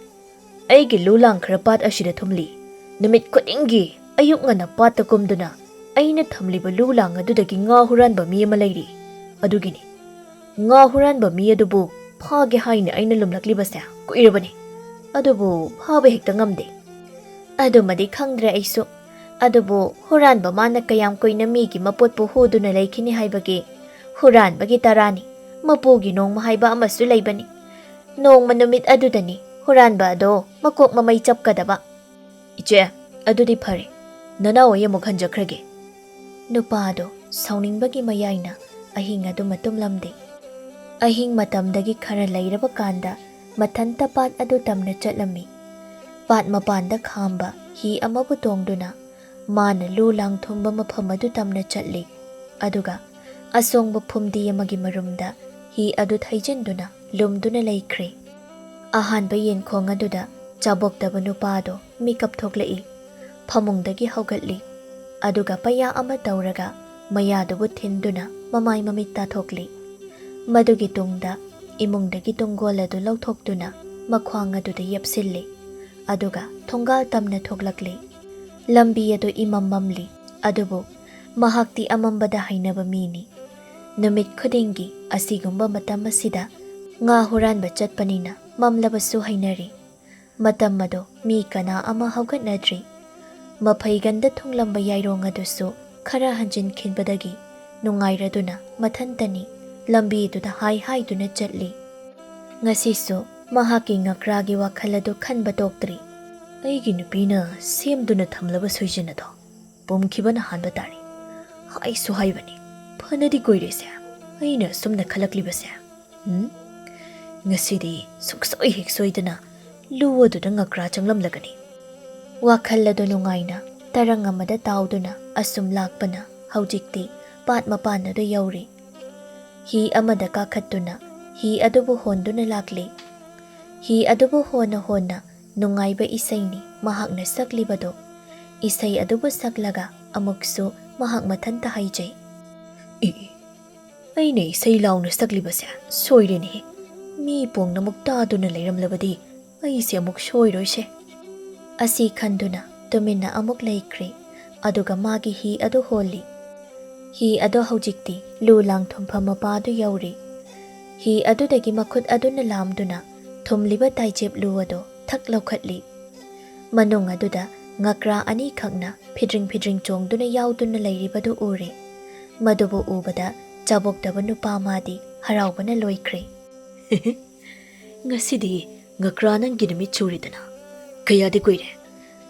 ꯑꯩꯒꯤ ꯂꯨ ꯂꯥꯡ ꯈꯔ ꯄꯥꯠ ꯑꯁꯤꯗ ꯊꯨꯝꯂꯤ꯫ ꯅꯨꯃꯤꯠ ꯈꯨꯗꯤꯡꯒꯤ ꯑꯌꯨꯛ ꯉꯟꯅ ꯄꯥꯠꯇ ꯀꯨꯝꯗꯨꯅ ꯑꯩꯅ ꯊꯝꯂꯤꯕ ꯂꯨ ꯂꯥꯡ ꯑꯗꯨꯗꯒꯤ ꯉꯥ ꯍꯨꯔꯥꯟꯕ ꯃꯤ ꯑꯃ ꯂꯩꯔꯤ꯫ ꯑꯗꯨꯒꯤꯅꯤ ꯉꯥ ꯍꯨꯔꯥꯟꯕ ꯃꯤ ꯑꯗꯨꯕꯨ ꯐꯥꯒꯦ ꯍꯥꯏꯅ ꯑꯩꯅ ꯂꯨꯝꯂꯛꯂꯤꯕꯁꯦ ꯀꯨꯏꯔꯕꯅꯤ, ꯑꯗꯨꯕꯨ ꯐꯥꯕ ꯍꯦꯛꯇ ꯉꯝꯗꯦ꯫ ꯑꯗꯨꯃꯗꯤ ꯈꯪꯗ꯭ꯔꯦ ꯑꯩꯁꯨ ꯑꯗꯨꯕꯨ ꯍꯨꯔꯥꯟꯕ ꯃꯥꯅ ꯀꯌꯥꯝ ꯀꯨꯏꯅ ꯃꯤꯒꯤ ꯃꯄꯣꯠꯄꯨ ꯍꯨꯗꯨꯅ ꯂꯩꯈꯤꯅꯤ ꯍꯥꯏꯕꯒꯤ ꯍꯨꯔꯥꯟꯕꯒꯤ ꯇꯔꯥꯅꯤ ꯃꯄꯨꯒꯤ ꯅꯣꯡꯃ ꯍꯥꯏꯕ ꯑꯃꯁꯨ ꯂꯩꯕꯅꯤ ꯅꯣꯡꯃ ꯅꯨꯃꯤꯠ ꯑꯗꯨꯗꯅꯤ ꯍꯨꯔꯥꯟꯕ ꯑꯗꯣ ꯃꯀꯣꯛ ꯃꯃꯩ ꯆꯞꯀꯗꯕ ꯏꯆꯦ ꯑꯗꯨꯗꯤ ꯐꯔꯦ ꯅꯅꯥꯎ ꯑꯩ ꯑꯃꯨꯛ ꯍꯟꯖꯈ꯭ꯔꯒꯦ ꯅꯨꯄꯥꯗꯣ ꯁꯥꯎꯅꯤꯡꯕꯒꯤ ꯃꯌꯥꯏꯅ ꯑꯍꯤꯡ ꯑꯗꯨ ꯇꯨꯝꯂꯝꯗꯦ ꯑꯍꯤꯡ ꯃꯇꯝꯗꯒꯤ ꯈꯔ ꯂꯩꯔꯕ ꯀꯥꯟꯗ ꯃꯊꯟꯇ ꯄꯥꯠ ꯑꯗꯨ ꯇꯝꯅ ꯆꯠꯂꯝꯃꯤ ꯄꯥꯠ ꯃꯄꯥꯟꯗ ꯈꯥꯝꯕ ꯍꯤ ꯑꯃꯕꯨ ꯇꯣꯡꯗꯨꯅ ꯃꯥꯅ ꯂꯨ ꯂꯥꯡ ꯊꯨꯝꯕ ꯃꯐꯝ ꯑꯗꯨ ꯇꯝꯅ ꯆꯠꯂꯤ ꯑꯗꯨꯒ ꯑꯁꯣꯡꯕ ꯐꯨꯝꯗꯤ ꯑꯃꯒꯤ ꯃꯔꯨꯝꯗ ꯍꯤ ꯑꯗꯨ ꯊꯩꯖꯤꯟꯗꯨꯅ ꯂꯨꯝꯗꯨꯅ ꯂꯩꯈ꯭ꯔꯦ ꯑꯍꯥꯟꯕ ꯌꯦꯟꯈꯣꯡ ꯑꯗꯨꯗ ꯆꯥꯕꯣꯛꯇꯕ ꯅꯨꯄꯥꯗꯣ ꯃꯤꯀꯞ ꯊꯣꯛꯂꯛꯏ ꯐꯃꯨꯡꯗꯒꯤ ꯍꯧꯒꯠꯂꯤ ꯑꯗꯨꯒ ꯄꯩꯌꯥ ꯑꯃ ꯇꯧꯔꯒ ꯃꯌꯥꯗꯨꯕꯨ ꯊꯤꯟꯗꯨꯅ ꯃꯃꯥꯏ ꯃꯃꯤꯠ ꯇꯥꯊꯣꯛꯂꯤ ꯃꯗꯨꯒꯤ ꯇꯨꯡꯗ ꯏꯃꯨꯡꯗꯒꯤ ꯇꯨꯡꯒꯣꯜ ꯑꯗꯨ ꯂꯧꯊꯣꯛꯇꯨꯅ ꯃꯈ꯭ꯋꯥꯡ ꯑꯗꯨꯗ ꯌꯦꯞꯁꯤꯜꯂꯤ ꯑꯗꯨꯒ ꯊꯣꯡꯒꯥꯜ ꯇꯝꯅ ꯊꯣꯛꯂꯛꯂꯤ ꯂꯝꯕꯤ ꯑꯗꯨ ꯏꯃꯝ ꯃꯝꯂꯤ ꯑꯗꯨꯕꯨ ꯃꯍꯥꯛꯇꯤ ꯑꯃꯝꯕꯗ ꯍꯩꯅꯕ ꯃꯤꯅꯤ ꯅꯨꯃꯤꯠ ꯈꯨꯗꯤꯡꯒꯤ ꯑꯁꯤꯒꯨꯝꯕ ꯃꯇꯝ ꯑꯁꯤꯗ ꯉꯥ ꯍꯨꯔꯥꯟꯕ ꯆꯠꯄꯅꯤꯅ ꯃꯝꯂꯕꯁꯨ ꯍꯩꯅꯔꯤ ꯃꯇꯝ ꯑꯗꯣ ꯃꯤ ꯀꯅꯥ ꯑꯃ ꯍꯧꯒꯠꯅꯗ꯭ꯔꯤ ꯃꯐꯩꯒꯟꯗ ꯊꯨꯡꯂꯝꯕ ꯌꯥꯏꯔꯣꯡ ꯑꯗꯨꯁꯨ ꯈꯔ ꯍꯟꯖꯤꯟꯈꯤꯕꯗꯒꯤ ꯅꯨꯡꯉꯥꯏꯔꯗꯨꯅ ꯃꯊꯟꯇꯅꯤ ꯂꯝꯕꯤꯗꯨꯗ ꯍꯥꯏꯗꯨꯅ ꯆꯠꯂꯤ ꯉꯁꯤꯁꯨ ꯃꯍꯥꯛꯀꯤ ꯉꯀ꯭ꯔꯥꯒꯤ ꯋꯥꯈꯜ ꯑꯗꯨ ꯈꯟꯕ ꯇꯣꯛꯇ꯭ꯔꯤ ꯑꯩꯒꯤ ꯅꯨꯄꯤꯅ ꯁꯦꯝꯗꯨꯅ ꯊꯝꯂꯕ ꯁꯣꯏꯖꯤꯟ ꯑꯗꯣ ꯄꯨꯝꯈꯤꯕꯅ ꯍꯥꯟꯕ ꯇꯥꯔꯦ ꯍꯥꯏꯁꯨ ꯍꯥꯏꯕꯅꯤ ꯐꯅꯗꯤ ꯀꯨꯏꯔꯦꯁꯦ ꯑꯩꯅ ꯁꯨꯝꯅ ꯈꯜꯂꯛꯂꯤꯕꯁꯦ ꯉꯁꯤꯗꯤ ꯁꯨꯡꯁꯣꯏ ꯍꯦꯛ ꯁꯣꯏꯗꯅ ꯂꯨ ꯑꯗꯨꯗ ꯉꯀ꯭ꯔꯥ ꯆꯪꯂꯝꯂꯒꯅꯤ ꯋꯥꯈꯜ ꯑꯗꯨ ꯅꯨꯡꯉꯥꯏꯅ ꯇꯔꯪ ꯑꯃꯗ ꯇꯥꯎꯗꯨꯅ ꯑꯁꯨꯝ ꯂꯥꯛꯄꯅ ꯍꯧꯖꯤꯛꯇꯤ ꯄꯥꯠ ꯃꯄꯥꯟ ꯑꯗꯨ ꯌꯧꯔꯤ ꯍꯤ ꯑꯃꯗ ꯀꯥꯈꯠꯇꯨꯅ ꯍꯤ ꯑꯗꯨꯕꯨ ꯍꯣꯟꯗꯨꯅ ꯂꯥꯛꯂꯤ ꯍꯤ ꯑꯗꯨꯕꯨ ꯍꯣꯟꯅ ꯅꯨꯡꯉꯥꯏꯕ ꯏꯁꯩꯅꯤ ꯃꯍꯥꯛꯅ ꯁꯛꯂꯤꯕꯗꯣ ꯏꯁꯩ ꯑꯗꯨꯕꯨ ꯁꯛꯂꯒ ꯑꯃꯨꯛꯁꯨ ꯃꯍꯥꯛ ꯃꯊꯟꯇ ꯍꯥꯏꯖꯩ ꯑꯩꯅ ꯏꯁꯩ ꯂꯥꯎꯅ ꯁꯛꯂꯤꯕꯁꯦ ꯁꯣꯏꯔꯦꯅꯦꯍꯦ ꯃꯤ ꯄꯨꯝꯅꯃꯛ ꯇꯥꯗꯨꯅ ꯂꯩꯔꯝꯂꯕꯗꯤ ꯑꯩꯁꯦ ꯑꯃꯨꯛ ꯁꯣꯏꯔꯣꯏꯁꯦ ꯑꯁꯤ ꯈꯟꯗꯨꯅ ꯇꯨꯃꯤꯟꯅ ꯑꯃꯨꯛ ꯂꯩꯈ꯭ꯔꯦ ꯑꯗꯨꯒ ꯃꯥꯒꯤ ꯍꯤ ꯑꯗꯨ ꯍꯣꯜꯂꯤ ꯍꯤ ꯑꯗꯣ ꯍꯧꯖꯤꯛꯇꯤ ꯂꯨ ꯂꯥꯡ ꯊꯨꯝꯐꯝ ꯃꯄꯥꯗꯨ ꯌꯧꯔꯤ ꯍꯤ ꯑꯗꯨꯗꯒꯤ ꯃꯈꯨꯠ ꯑꯗꯨꯅ ꯂꯥꯝꯗꯨꯅ ꯊꯨꯝꯂꯤꯕ ꯇꯥꯏꯆꯦꯞ ꯂꯨ ꯑꯗꯣ ꯊꯛ ꯂꯧꯈꯠꯂꯤ ꯃꯅꯨꯡ ꯑꯗꯨꯗ ꯉꯀ꯭ꯔꯥ ꯑꯅꯤꯈꯛꯅ ꯐꯤꯗ꯭ꯔꯤꯡ ꯆꯣꯡꯗꯨꯅ ꯌꯥꯎꯗꯨꯅ ꯂꯩꯔꯤꯕꯗꯨ ꯎꯔꯦ ꯃꯗꯨꯕꯨ ꯎꯕꯗ ꯆꯥꯕꯣꯛꯇꯕ ꯅꯨꯄꯥ ꯃꯥꯗꯤ ꯍꯔꯥꯎꯕꯅ ꯂꯣꯏꯈ꯭ꯔꯦ ꯉꯁꯤꯗꯤ ꯉꯀ꯭ꯔꯥ ꯅꯪꯒꯤ ꯅꯨꯃꯤꯠ ꯁꯨꯔꯤꯗꯅ ꯀꯌꯥꯗꯤ ꯀꯨꯏꯔꯦ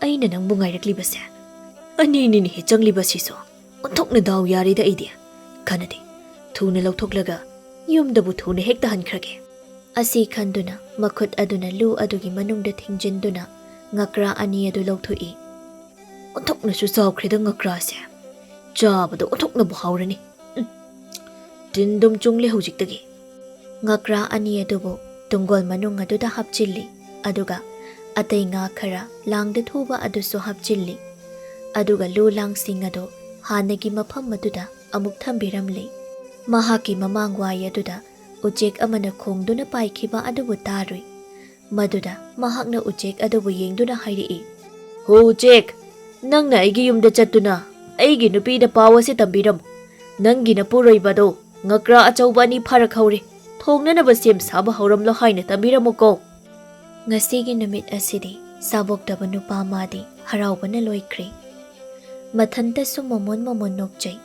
ꯑꯩꯅ ꯅꯪꯕꯨ ꯉꯥꯏꯔꯛꯂꯤꯕꯁꯦ ꯑꯅꯤꯅꯤꯅꯦꯍꯦ ꯆꯪꯂꯤꯕꯁꯤꯁꯨ ꯑꯣꯟꯊꯣꯛꯅ ꯗꯥꯎ ꯌꯥꯔꯦꯗ ꯑꯩꯗꯤ ꯈꯟꯅꯗꯤ ꯊꯨꯅ ꯂꯧꯊꯣꯛꯂꯒ ꯌꯨꯝꯗꯕꯨ ꯊꯨꯅ ꯍꯦꯛꯇ ꯍꯟꯈ꯭ꯔꯒꯦ ꯑꯁꯤ ꯈꯟꯗꯨꯅ ꯃꯈꯨꯠ ꯑꯗꯨꯅ ꯂꯨ ꯑꯗꯨꯒꯤ ꯃꯅꯨꯡꯗ ꯊꯤꯡꯖꯤꯟꯗꯨꯅ ꯉꯀ꯭ꯔꯥ ꯑꯅꯤ ꯑꯗꯨ ꯂꯧꯊꯣꯛꯏ ꯑꯣꯟꯊꯣꯛꯅꯁꯨ ꯆꯥꯎꯈ꯭ꯔꯦꯗ ꯉꯀ꯭ꯔꯥꯁꯦ ꯆꯥꯕꯗ ꯑꯣꯟꯊꯣꯛꯅꯕꯨ ꯍꯥꯎꯔꯅꯤ ꯇꯤꯟꯗꯨꯝ ꯆꯨꯡꯂꯦ ꯍꯧꯖꯤꯛꯇꯒꯤ ꯉꯀ꯭ꯔꯥ ꯑꯅꯤ ꯑꯗꯨꯕꯨ ꯇꯨꯡꯒꯣꯜ ꯃꯅꯨꯡ ꯑꯗꯨꯗ ꯍꯥꯞꯆꯤꯜꯂꯤ ꯑꯗꯨꯒ ꯑꯇꯩ ꯉꯥ ꯈꯔ ꯂꯥꯡꯗ ꯊꯨꯕ ꯑꯗꯨꯁꯨ ꯍꯥꯞꯆꯤꯜꯂꯤ ꯑꯗꯨꯒ ꯂꯨ ꯂꯥꯡꯁꯤꯡ ꯑꯗꯨ ꯍꯥꯟꯅꯒꯤ ꯃꯐꯝ ꯑꯗꯨꯗ ꯑꯃꯨꯛ ꯊꯝꯕꯤꯔꯝꯂꯤ ꯃꯍꯥꯛꯀꯤ ꯃꯃꯥꯡꯋꯥꯏ ꯑꯗꯨꯗ ꯎꯆꯦꯛ ꯑꯃꯅ ꯈꯣꯡꯗꯨꯅ ꯄꯥꯏꯈꯤꯕ ꯑꯗꯨꯕꯨ ꯇꯥꯔꯨꯏ ꯃꯗꯨꯗ ꯃꯍꯥꯛꯅ ꯎꯆꯦꯛ ꯑꯗꯨꯕꯨ ꯌꯦꯡꯗꯨꯅ ꯍꯥꯏꯔꯛꯏ ꯍꯣ ꯎꯆꯦꯛ ꯅꯪꯅ ꯑꯩꯒꯤ ꯌꯨꯝꯗ ꯆꯠꯇꯨꯅ ꯑꯩꯒꯤ ꯅꯨꯄꯤꯗ ꯄꯥꯎ ꯑꯁꯤ ꯇꯝꯕꯤꯔꯝꯃꯨ ꯅꯪꯒꯤ ꯅꯄꯨꯔꯣꯏꯕꯗꯣ ꯉꯀ꯭ꯔꯥ ꯑꯆꯧꯕ ꯑꯅꯤ ꯐꯥꯔꯛꯍꯧꯔꯦ ꯊꯣꯡꯅꯅꯕ ꯁꯦꯝ ꯁꯥꯕ ꯍꯧꯔꯝꯂꯣ ꯍꯥꯏꯅ ꯇꯝꯕꯤꯔꯝꯃꯨꯀꯣ ꯉꯁꯤꯒꯤ ꯅꯨꯃꯤꯠ ꯑꯁꯤꯗꯤ ꯆꯥꯕꯣꯛꯇꯕ ꯅꯨꯄꯥ ꯃꯥꯗꯤ ꯍꯔꯥꯎꯕꯅ ꯂꯣꯏꯈ꯭ꯔꯦ ꯃꯊꯟꯇꯁꯨ ꯃꯃꯣꯟ ꯅꯣꯛꯆꯩ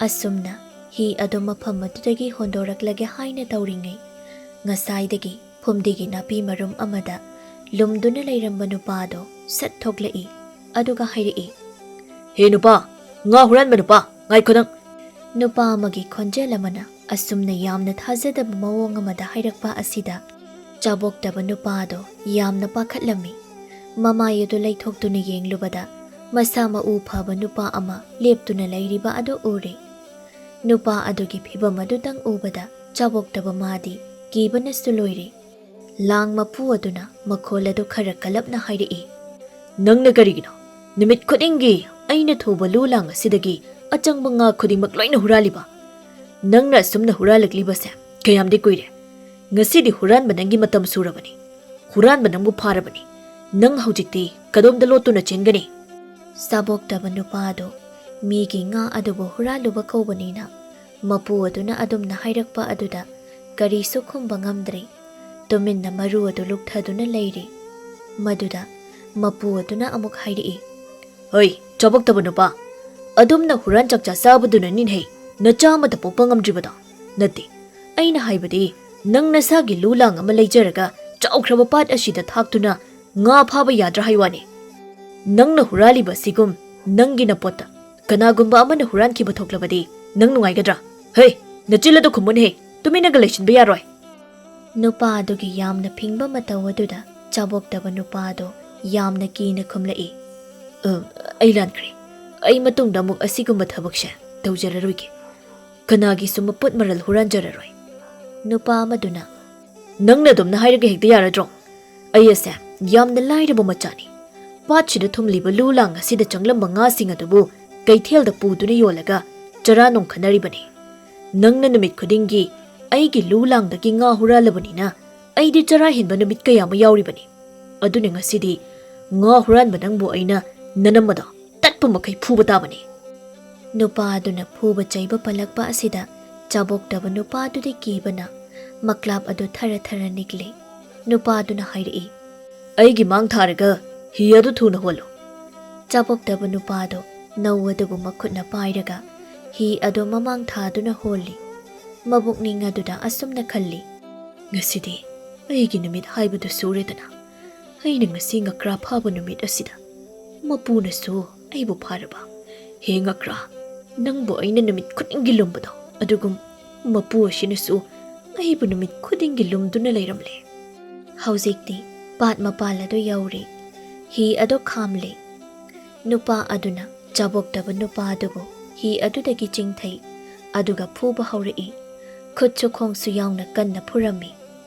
ꯑꯁꯨꯝꯅ ꯍꯤ ꯑꯗꯨ ꯃꯐꯝ ꯑꯗꯨꯗꯒꯤ ꯍꯣꯟꯗꯣꯔꯛꯂꯒꯦ ꯍꯥꯏꯅ ꯇꯧꯔꯤꯉꯩ ꯉꯁꯥꯏꯗꯒꯤ ꯐꯨꯝꯗꯤꯒꯤ ꯅꯥꯄꯤ ꯃꯔꯨꯝ ꯑꯃꯗ ꯂꯨꯝꯗꯨꯅ ꯂꯩꯔꯝꯕ ꯅꯨꯄꯥꯗꯣ ꯁꯠ ꯊꯣꯛꯂꯛꯏ ꯑꯗꯨꯒ ꯍꯥꯏꯔꯛꯏ ꯍꯦ ꯅꯨꯄꯥ ꯉꯥ ꯍꯨꯔꯥꯟꯕ ꯅꯨꯄꯥ ꯉꯥꯏꯈꯣ ꯅꯪ ꯅꯨꯄꯥ ꯑꯃꯒꯤ ꯈꯣꯟꯖꯦꯜ ꯑꯃꯅ ꯑꯁꯨꯝꯅ ꯌꯥꯝꯅ ꯊꯥꯖꯗꯕ ꯃꯑꯣꯡ ꯑꯃꯗ ꯍꯥꯏꯔꯛꯄ ꯑꯁꯤꯗ ꯆꯥꯕꯣꯛꯇꯕ ꯅꯨꯄꯥꯗꯣ ꯌꯥꯝꯅ ꯄꯥꯈꯠꯂꯝꯃꯤ ꯃꯃꯥꯏ ꯑꯗꯨ ꯂꯩꯊꯣꯛꯇꯨꯅ ꯌꯦꯡꯂꯨꯕꯗ ꯃꯁꯥ ꯃꯎ ꯐꯕ ꯅꯨꯄꯥ ꯑꯃ ꯂꯦꯞꯇꯨꯅ ꯂꯩꯔꯤꯕ ꯑꯗꯨ ꯎꯔꯦ ꯅꯨꯄꯥ ꯑꯗꯨꯒꯤ ꯐꯤꯕꯝ ꯑꯗꯨꯇꯪ ꯎꯕꯗ ꯆꯥꯕꯣꯛꯇꯕ ꯃꯥꯗꯤ ꯀꯤꯕꯅꯁꯨ ꯂꯣꯏꯔꯦ ꯂꯥꯡ ꯃꯄꯨ ꯑꯗꯨꯅ ꯃꯈꯣꯜ ꯑꯗꯨ ꯈꯔ ꯀꯜꯂꯞꯅ ꯍꯥꯏꯔꯛꯏ ꯅꯪꯅ ꯀꯔꯤꯒꯤꯅꯣ ꯅꯨꯃꯤꯠ ꯈꯨꯗꯤꯡꯒꯤ ꯑꯩꯅ ꯊꯨꯕ ꯂꯨ ꯂꯥꯡ ꯑꯁꯤꯗꯒꯤ ꯑꯆꯪꯕ ꯉꯥ ꯈꯨꯗꯤꯡꯃꯛ ꯂꯣꯏꯅ ꯍꯨꯔꯥꯜꯂꯤꯕ ꯅꯪꯅ ꯑꯁꯨꯝꯅ ꯍꯨꯔꯥꯜꯂꯛꯂꯤꯕꯁꯦ ꯀꯌꯥꯝꯗꯤ ꯀꯨꯏꯔꯦ ꯉꯁꯤꯗꯤ ꯍꯨꯔꯥꯟꯕ ꯅꯪꯒꯤ ꯃꯇꯝ ꯁꯨꯔꯕꯅꯤ ꯍꯨꯔꯥꯟꯕ ꯅꯪꯕꯨ ꯐꯥꯔꯕꯅꯤ ꯅꯪ ꯍꯧꯖꯤꯛꯇꯤ ꯀꯗꯣꯝꯗ ꯂꯣꯠꯇꯨꯅ ꯆꯦꯟꯒꯅꯤ ꯆꯥꯕꯣꯛꯇꯕ ꯅꯨꯄꯥꯗꯣ ꯃꯤꯒꯤ ꯉꯥ ꯑꯗꯨꯕꯨ ꯍꯨꯔꯥꯜꯂꯨꯕ ꯀꯧꯕꯅꯤꯅ ꯃꯄꯨ ꯑꯗꯨꯅ ꯑꯗꯨꯝꯅ ꯍꯥꯏꯔꯛꯄ ꯑꯗꯨꯗ ꯀꯔꯤꯁꯨ ꯈꯨꯝꯕ ꯉꯝꯗ꯭ꯔꯦ ꯇꯨꯃꯤꯟꯅ ꯃꯔꯨ ꯑꯗꯨ ꯂꯨꯛꯊꯗꯨꯅ ꯂꯩꯔꯤ ꯃꯗꯨꯗ ꯃꯄꯨ ꯑꯗꯨꯅ ꯑꯃꯨꯛ ꯍꯥꯏꯔꯛꯏ꯫ ꯍꯣꯏ ꯆꯥꯕꯣꯛꯇꯕ ꯅꯨꯄꯥ, ꯑꯗꯨꯝꯅ ꯍꯨꯔꯥꯟ ꯆꯥꯛꯆꯥ ꯆꯥꯕꯗꯨꯅꯅꯤꯅꯦ ꯅꯆꯥ ꯑꯃꯇ ꯄꯣꯛꯄ ꯉꯝꯗ꯭ꯔꯤꯕꯗꯣ꯫ ꯅꯠꯇꯦ, ꯑꯩꯅ ꯍꯥꯏꯕꯗꯤ ꯅꯪ ꯅꯁꯥꯒꯤ ꯂꯨꯂꯥꯡ ꯑꯃ ꯂꯩꯖꯔꯒ ꯆꯥꯎꯈ꯭ꯔꯕ ꯄꯥꯠ ꯑꯁꯤꯗ ꯊꯥꯛꯇꯨꯅ ꯉꯥ ꯐꯥꯕ ꯌꯥꯗ꯭ꯔꯥ ꯍꯥꯏꯋꯥꯅꯤ꯫ ꯅꯪꯅ ꯍꯨꯔꯥꯜꯂꯤꯕ ꯑꯁꯤꯒꯨꯝ ꯅꯪꯒꯤ ꯅꯄꯣꯠꯇ ꯀꯅꯥꯒꯨꯝꯕ ꯑꯃꯅ ꯍꯨꯔꯥꯟꯈꯤꯕ ꯊꯣꯛꯂꯕꯗꯤ ꯅꯪ ꯅꯨꯡꯉꯥꯏꯒꯗ꯭ꯔꯥ? ꯍꯦ, ꯅꯆꯤꯜ ꯑꯗꯨ ꯈꯨꯝꯃꯨꯅꯦꯍꯦ, ꯇꯨꯃꯤꯟꯅꯒ ꯂꯩꯁꯤꯟꯕ ꯌꯥꯔꯣꯏ꯫ ꯅꯨꯄꯥ ꯑꯗꯨꯒꯤ ꯌꯥꯝꯅ ꯐꯤꯡꯕ ꯃꯇꯧ ꯑꯗꯨꯗ ꯆꯥꯕꯣꯛꯇꯕ ꯅꯨꯄꯥ ꯑꯗꯣ ꯌꯥꯝꯅ ꯀꯤꯅ ꯈꯨꯝꯂꯛꯏ꯫ ꯑꯩ ꯂꯥꯟꯈ꯭ꯔꯦ. ꯑꯩ ꯃꯇꯨꯡꯗ ꯑꯃꯨꯛ ꯑꯁꯤꯒꯨꯝꯕ ꯊꯕꯛꯁꯦ ꯇꯧꯖꯔꯔꯣꯏꯒꯦ. ꯀꯅꯥꯒꯤꯁꯨ ꯃꯄꯨꯠ ꯃꯔꯜ ꯍꯨꯔꯥꯟꯖꯔꯔꯣꯏ꯫ ꯅꯨꯄꯥ ꯑꯃꯗꯨꯅ ꯅꯪꯅ ꯑꯗꯨꯝꯅ ꯍꯥꯏꯔꯒ ꯍꯦꯛꯇ ꯌꯥꯔꯗ꯭ꯔꯣ? ꯑꯩ ꯑꯁꯦ ꯌꯥꯝꯅ ꯂꯥꯏꯔꯕ ꯃꯆꯥꯅꯤ. ꯄꯥꯠꯁꯤꯗ ꯊꯨꯝꯂꯤꯕ ꯂꯨꯂꯥꯡ ꯑꯁꯤꯗ ꯆꯪꯂꯝꯕ ꯉꯥꯁꯤꯡ ꯑꯗꯨꯕꯨ ꯀꯩꯊꯦꯜꯗ ꯄꯨꯗꯨꯅ ꯌꯣꯜꯂꯒ ꯆꯔꯥ ꯅꯣꯡꯈꯠꯅꯔꯤꯕꯅꯤ. ꯅꯪꯅ ꯅꯨꯃꯤꯠ ꯈꯨꯗꯤꯡꯒꯤ ꯑꯩꯒꯤ ꯂꯨꯂꯥꯡꯗꯒꯤ ꯉꯥ ꯍꯨꯔꯥꯜꯂꯕꯅꯤꯅ ꯑꯩꯗꯤ ꯆꯔꯥ ꯍꯦꯟꯕ ꯅꯨꯃꯤꯠ ꯀꯌꯥ ꯑꯃ ꯌꯥꯎꯔꯤꯕꯅꯤ. ꯑꯗꯨꯅ ꯉꯁꯤꯗꯤ ꯉꯥ ꯍꯨꯔꯥꯟꯕ ꯅꯪꯕꯨ ꯑꯩꯅ ꯅꯅꯝꯃꯗ ꯇꯠꯄ ꯃꯈꯩ ꯐꯨꯕ ꯇꯥꯕꯅꯤ꯫ ꯅꯨꯄꯥ ꯑꯗꯨꯅ ꯐꯨꯕ ꯆꯩꯕ ꯄꯜꯂꯛꯄ ꯑꯁꯤꯗ ꯆꯥꯕꯣꯛꯇꯕ ꯅꯨꯄꯥ ꯑꯗꯨꯗꯤ ꯀꯤꯕꯅ ꯃꯀ꯭ꯂꯥꯞ ꯑꯗꯨ ꯊꯔ ꯊꯔ ꯅꯤꯛꯂꯤ꯫ ꯅꯨꯄꯥ ꯑꯗꯨꯅ ꯍꯥꯏꯔꯛꯏ꯫ ꯑꯩꯒꯤ ꯃꯥꯡ ꯊꯥꯔꯒ ꯍꯤ ꯑꯗꯨ ꯊꯨꯅ ꯍꯣꯜꯂꯨ꯫ ꯆꯥꯕꯣꯛꯇꯕ ꯅꯨꯄꯥ ꯑꯗꯣ ꯅꯧ ꯑꯗꯨꯕꯨ ꯃꯈꯨꯠꯅ ꯄꯥꯏꯔꯒ ꯍꯤ ꯑꯗꯣ ꯃꯃꯥꯡ ꯊꯥꯗꯨꯅ ꯍꯣꯜꯂꯤ꯫ ꯃꯕꯨꯛꯅꯤꯡ ꯑꯗꯨꯗ ꯑꯁꯨꯝꯅ ꯈꯜꯂꯤ꯫ ꯉꯁꯤꯗꯤ ꯑꯩꯒꯤ ꯅꯨꯃꯤꯠ ꯍꯥꯏꯕꯗꯨ ꯁꯨꯔꯦꯗꯅ꯫ ꯑꯩꯅ ꯉꯁꯤ ꯉꯀ꯭ꯔꯥ ꯐꯥꯕ ꯅꯨꯃꯤꯠ ꯑꯁꯤꯗ ꯃꯄꯨꯅꯁꯨ ꯑꯩꯕꯨ ꯐꯥꯔꯕ꯫ ꯍꯦ ꯉꯀ꯭ꯔꯥ, ꯅꯪꯕꯨ ꯑꯩꯅ ꯅꯨꯃꯤꯠ ꯈꯨꯗꯤꯡꯒꯤ ꯂꯨꯝꯕꯗꯣ ꯑꯗꯨꯒꯨꯝ ꯃꯄꯨ ꯑꯁꯤꯅꯁꯨ ꯑꯩꯕꯨ ꯅꯨꯃꯤꯠ ꯈꯨꯗꯤꯡꯒꯤ ꯂꯨꯝꯗꯨꯅ ꯂꯩꯔꯝꯂꯦ꯫ ꯍꯧꯖꯤꯛꯇꯤ ꯄꯥꯠ ꯃꯄꯥꯜ ꯑꯗꯨ ꯌꯧꯔꯤ꯫ ꯍꯤ ꯑꯗꯨ ꯈꯥꯝꯂꯤ꯫ ꯅꯨꯄꯥ ꯑꯗꯨꯅ ꯆꯥꯕꯣꯛꯇꯕ ꯅꯨꯄꯥ ꯑꯗꯨꯕꯨ ꯍꯤ ꯑꯗꯨꯗꯒꯤ ꯆꯤꯡꯊꯩ ꯑꯗꯨꯒ ꯐꯨꯕ ꯍꯧꯔꯛꯏ꯫ ꯈꯨꯠꯁꯨ ꯈꯣꯡꯁꯨ ꯌꯥꯎꯅ ꯀꯟꯅ ꯐꯨꯔꯝꯃꯤ꯫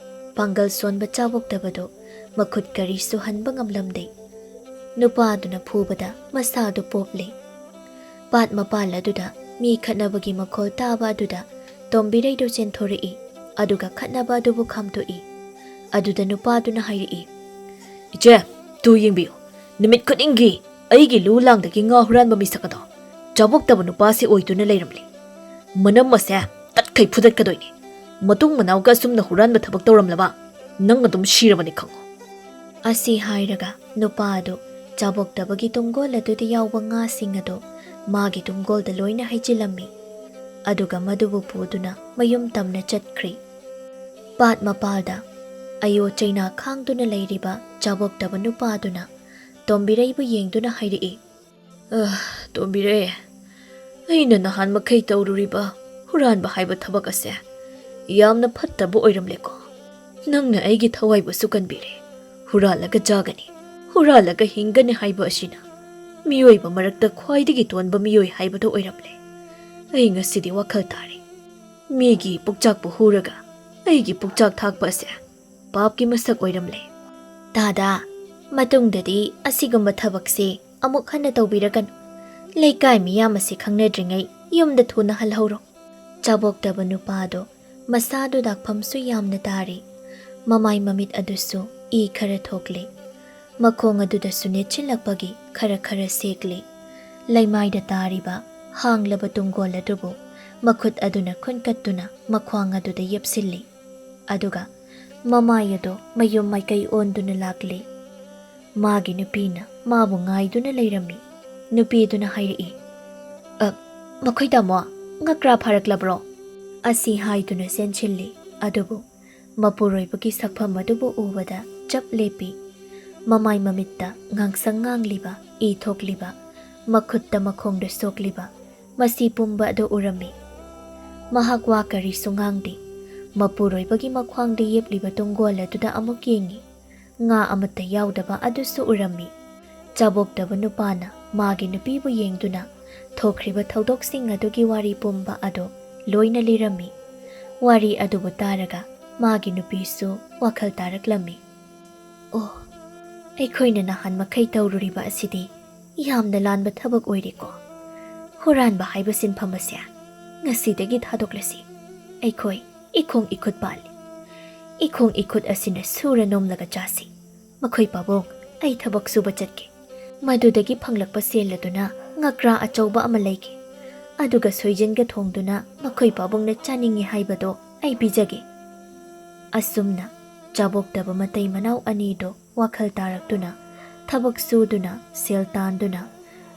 ꯄꯥꯡꯒꯜ ꯁꯣꯟꯕ ꯆꯥꯕꯣꯛꯇꯕꯗꯣ ꯃꯈꯨꯠ ꯀꯔꯤꯁꯨ ꯍꯟꯕ ꯉꯝꯂꯝꯗꯦ꯫ ꯅꯨꯄꯥ ꯑꯗꯨꯅ ꯐꯨꯕꯗ ꯃꯁꯥꯗꯨ ꯄꯣꯞꯂꯤ꯫ ꯄꯥꯠ ꯃꯄꯥꯜ ꯑꯗꯨꯗ ꯃꯤ ꯈꯠꯅꯕꯒꯤ ꯃꯈꯣꯜ ꯇꯥꯕ ꯑꯗꯨꯗ ꯇꯣꯝꯕꯤꯔꯩꯗꯨ ꯆꯦꯟꯊꯣꯔꯛꯏ ꯑꯗꯨꯒ ꯈꯠꯅꯕ ꯑꯗꯨꯕꯨ ꯈꯥꯝꯗꯣꯛꯏ꯫ ꯑꯗꯨꯗ ꯅꯨꯄꯥꯗꯨꯅ ꯍꯥꯏꯔꯛꯏ꯫ ꯏꯆꯦ, ꯇꯨ ꯌꯦꯡꯕꯤꯌꯨ. ꯅꯨꯃꯤꯠ ꯈꯨꯗꯤꯡꯒꯤ ꯑꯩꯒꯤ ꯂꯨꯂꯥꯡꯗꯒꯤ ꯉꯥ ꯍꯨꯔꯥꯟꯕ ꯃꯤꯁꯛ ꯑꯗꯣ ꯆꯥꯕꯣꯛꯇꯕ ꯅꯨꯄꯥꯁꯤ ꯑꯣꯏꯗꯨꯅ ꯂꯩꯔꯝꯂꯦ. ꯃꯅꯝ ꯑꯁꯦ ꯇꯠꯈꯩ ꯐꯨꯗꯠꯀꯗꯣꯏꯅꯤ. ꯃꯇꯨꯡ ꯃꯅꯥꯎꯒ ꯑꯁꯨꯝꯅ ꯍꯨꯔꯥꯟꯕ ꯊꯕꯛ ꯇꯧꯔꯝꯂꯕ ꯅꯪ ꯑꯗꯨꯝ ꯁꯤꯔꯕꯅꯤ ꯈꯪꯉꯣ꯫ ꯑꯁꯤ ꯍꯥꯏꯔꯒ ꯅꯨꯄꯥ ꯑꯗꯨ ꯆꯥꯕꯣꯛꯇꯕꯒꯤ ꯇꯨꯡꯒꯣꯜ ꯑꯗꯨꯗ ꯌꯥꯎꯕ ꯉꯥꯁꯤꯡ ꯑꯗꯣ ꯃꯥꯒꯤ ꯇꯨꯡꯒꯣꯜꯗ ꯂꯣꯏꯅ ꯍꯩꯖꯤꯜꯂꯝꯃꯤ ꯑꯗꯨꯒ ꯃꯗꯨꯕꯨ ꯄꯨꯗꯨꯅ ꯃꯌꯨꯝ ꯇꯝꯅ ꯆꯠꯈ꯭ꯔꯤ꯫ ꯄꯥꯠ ꯃꯄꯥꯜꯗ ꯑꯌꯣ ꯆꯩꯅꯥ ꯈꯥꯡꯗꯨꯅ ꯂꯩꯔꯤꯕ ꯆꯥꯕꯣꯛꯇꯕ ꯅꯨꯄꯥ ꯑꯗꯨꯅ ꯇꯣꯝꯕꯤꯔꯩꯕꯨ ꯌꯦꯡꯗꯨꯅ ꯍꯥꯏꯔꯛꯏ꯫ ꯇꯣꯝꯕꯤꯔꯩ, ꯑꯩꯅ ꯅꯍꯥꯟ ꯃꯈꯩ ꯇꯧꯔꯨꯔꯤꯕ ꯍꯨꯔꯥꯟꯕ ꯍꯥꯏꯕ ꯊꯕꯛ ꯑꯁꯦ ꯌꯥꯝꯅ ꯐꯠꯇꯕ ꯑꯣꯏꯔꯝꯂꯦꯀꯣ꯫ ꯅꯪꯅ ꯑꯩꯒꯤ ꯊꯋꯥꯏꯕꯨꯁꯨ ꯀꯟꯕꯤꯔꯦ. ꯍꯨꯔꯥꯜꯂꯒ ꯆꯥꯒꯅꯤ, ꯍꯨꯔꯥꯜꯂꯒ ꯍꯤꯡꯒꯅꯤ ꯍꯥꯏꯕ ꯑꯁꯤꯅ ꯃꯤꯑꯣꯏꯕ ꯃꯔꯛꯇ ꯈ꯭ꯋꯥꯏꯗꯒꯤ ꯇꯣꯟꯕ ꯃꯤꯑꯣꯏ ꯍꯥꯏꯕꯗꯨ ꯑꯣꯏꯔꯝꯂꯦ. ꯑꯩ ꯉꯁꯤꯗꯤ ꯋꯥꯈꯜ ꯇꯥꯔꯦ. ꯃꯤꯒꯤ ꯄꯨꯛꯆꯥꯛꯄꯨ ꯍꯨꯔꯒ ꯑꯩꯒꯤ ꯄꯨꯛꯆꯥꯛ ꯊꯥꯛꯄ ꯑꯁꯦ ꯄꯥꯞꯀꯤ ꯃꯁꯛ ꯑꯣꯏꯔꯝꯂꯦ꯫ ꯗꯥꯗꯥ, ꯃꯇꯨꯡꯗꯗꯤ ꯑꯁꯤꯒꯨꯝꯕ ꯊꯕꯛꯁꯦ ꯑꯃꯨꯛ ꯍꯟꯅ ꯇꯧꯕꯤꯔꯒꯅꯨ. ꯂꯩꯀꯥꯏ ꯃꯤꯌꯥꯝ ꯑꯁꯤ ꯈꯪꯅꯗ꯭ꯔꯤꯉꯩ ꯌꯨꯝꯗ ꯊꯨꯅ ꯍꯜꯍꯧꯔꯣ꯫ ꯆꯥꯕꯣꯛꯇꯕ ꯅꯨꯄꯥꯗꯣ ꯃꯁꯥꯗꯨ ꯗꯥꯛꯐꯝꯁꯨ ꯌꯥꯝꯅ ꯇꯥꯔꯤ꯫ ꯃꯃꯥꯏ ꯃꯃꯤꯠ ꯑꯗꯨꯁꯨ ꯏ ꯈꯔ ꯊꯣꯛꯂꯤ꯫ ꯃꯈꯣꯡ ꯑꯗꯨꯗꯁꯨ ꯅꯦꯠꯁꯤꯜꯂꯛꯄꯒꯤ ꯈꯔ ꯈꯔ ꯁꯦꯛꯂꯤ꯫ ꯂꯩꯃꯥꯏꯗ ꯇꯥꯔꯤꯕ ꯍꯥꯡꯂꯕ ꯇꯨꯡꯒꯣꯜ ꯑꯗꯨꯕꯨ ꯃꯈꯨꯠ ꯑꯗꯨꯅ ꯈꯨꯟꯀꯠꯇꯨꯅ ꯃꯈ꯭ꯋꯥꯡ ꯑꯗꯨꯗ ꯌꯦꯞꯁꯤꯜꯂꯤ ꯑꯗꯨꯒ ꯃꯃꯥꯏ ꯑꯗꯨ ꯃꯌꯨꯝ ꯃꯥꯏꯀꯩ ꯑꯣꯟꯗꯨꯅ ꯂꯥꯛꯂꯤ꯫ ꯃꯥꯒꯤ ꯅꯨꯄꯤꯅ ꯃꯥꯕꯨ ꯉꯥꯏꯗꯨꯅ ꯂꯩꯔꯝꯃꯤ꯫ ꯅꯨꯄꯤꯗꯨꯅ ꯍꯥꯏꯔꯛꯏ꯫ ꯃꯈꯣꯏ ꯇꯥꯃꯣ, ꯉꯀ꯭ꯔꯥ ꯐꯥꯔꯛꯂꯕ꯭ꯔꯣ? ꯑꯁꯤ ꯍꯥꯏꯗꯨꯅ ꯆꯦꯟꯁꯤꯜꯂꯤ ꯑꯗꯨꯕꯨ ꯃꯄꯨꯔꯣꯏꯕꯒꯤ ꯁꯛꯐꯝ ꯑꯗꯨꯕꯨ ꯎꯕꯗ ꯆꯞ ꯂꯦꯞꯄꯤ꯫ ꯃꯃꯥꯏ ꯃꯃꯤꯠꯇ ꯉꯥꯡꯁꯪ ꯉꯥꯡꯂꯤꯕ, ꯏ ꯊꯣꯛꯂꯤꯕ, ꯃꯈꯨꯠꯇ ꯃꯈꯣꯡꯗ ꯁꯣꯛꯂꯤꯕ ꯃꯁꯤ ꯄꯨꯝꯕ ꯑꯗꯨ ꯎꯔꯝꯃꯤ꯫ ꯃꯍꯥꯛ ꯋꯥ ꯀꯔꯤꯁꯨ ꯉꯥꯡꯗꯦ꯫ ꯃꯄꯨꯔꯣꯏꯕꯒꯤ ꯃꯈ꯭ꯋꯥꯡꯗ ꯌꯦꯞꯂꯤꯕ ꯇꯨꯡꯒꯣꯜ ꯑꯗꯨꯗ ꯑꯃꯨꯛ ꯌꯦꯡꯉꯤ꯫ ꯉꯥ ꯑꯃꯠꯇ ꯌꯥꯎꯗꯕ ꯑꯗꯨꯁꯨ ꯎꯔꯝꯃꯤ꯫ ꯆꯥꯕꯣꯛꯇꯕ ꯅꯨꯄꯥꯅ ꯃꯥꯒꯤ ꯅꯨꯄꯤꯕꯨ ꯌꯦꯡꯗꯨꯅ ꯊꯣꯛꯈ꯭ꯔꯤꯕ ꯊꯧꯗꯣꯛꯁꯤꯡ ꯑꯗꯨꯒꯤ ꯋꯥꯔꯤ ꯄꯨꯝꯕ ꯑꯗꯨ ꯂꯣꯏꯅ ꯂꯤꯔꯝꯃꯤ꯫ ꯋꯥꯔꯤ ꯑꯗꯨꯕꯨ ꯇꯥꯔꯒ ꯃꯥꯒꯤ ꯅꯨꯄꯤꯁꯨ ꯋꯥꯈꯜ ꯇꯥꯔꯛꯂꯝꯃꯤ꯫ ꯑꯣ, ꯑꯩꯈꯣꯏꯅ ꯅꯍꯥꯟ ꯃꯈꯩ ꯇꯧꯔꯨꯔꯤꯕ ꯑꯁꯤꯗꯤ ꯌꯥꯝꯅ ꯂꯥꯟꯕ ꯊꯕꯛ ꯑꯣꯏꯔꯦꯀꯣ꯫ ꯍꯨꯔꯥꯟꯕ ꯍꯥꯏꯕ ꯁꯤꯟꯐꯝ ꯑꯁꯦ ꯉꯁꯤꯗꯒꯤ ꯊꯥꯗꯣꯛꯂꯁꯤ꯫ ꯑꯩꯈꯣꯏ ꯏꯈꯣꯡ ꯏꯈꯨꯠ ꯄꯥꯜꯂꯤ꯫ ꯏꯈꯣꯡ ꯏꯈꯨꯠ ꯑꯁꯤꯅ ꯁꯨꯔ ꯅꯣꯝꯂꯒ ꯆꯥꯁꯤ꯫ ꯃꯈꯣꯏ ꯄꯥꯕꯨꯡ, ꯑꯩ ꯊꯕꯛ ꯁꯨꯕ ꯆꯠꯀꯦ꯫ ꯃꯗꯨꯗꯒꯤ ꯐꯪꯂꯛꯄ ꯁꯦꯜ ꯑꯗꯨꯅ ꯉꯀ꯭ꯔꯥ ꯑꯆꯧꯕ ꯑꯃ ꯂꯩꯒꯦ ꯑꯗꯨꯒ ꯁꯣꯏꯖꯤꯟꯒ ꯊꯣꯡꯗꯨꯅ ꯃꯈꯣꯏ ꯄꯥꯕꯨꯡꯅ ꯆꯥꯅꯤꯡꯉꯤ ꯍꯥꯏꯕꯗꯣ ꯑꯩ ꯄꯤꯖꯒꯦ꯫ ꯑꯁꯨꯝꯅ ꯆꯥꯕꯣꯛꯇꯕ ꯃꯇꯩ ꯃꯅꯥꯎ ꯑꯅꯤꯗꯣ ꯋꯥꯈꯜ ꯇꯥꯔꯛꯇꯨꯅ ꯊꯕꯛ ꯁꯨꯗꯨꯅ ꯁꯦꯜ ꯇꯥꯟꯗꯨꯅ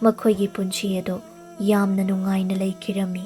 ꯃꯈꯣꯏꯒꯤ ꯄꯨꯟꯁꯤ ꯑꯗꯨ ꯌꯥꯝꯅ ꯅꯨꯡꯉꯥꯏꯅ ꯂꯩꯈꯤꯔꯝꯃꯤ꯫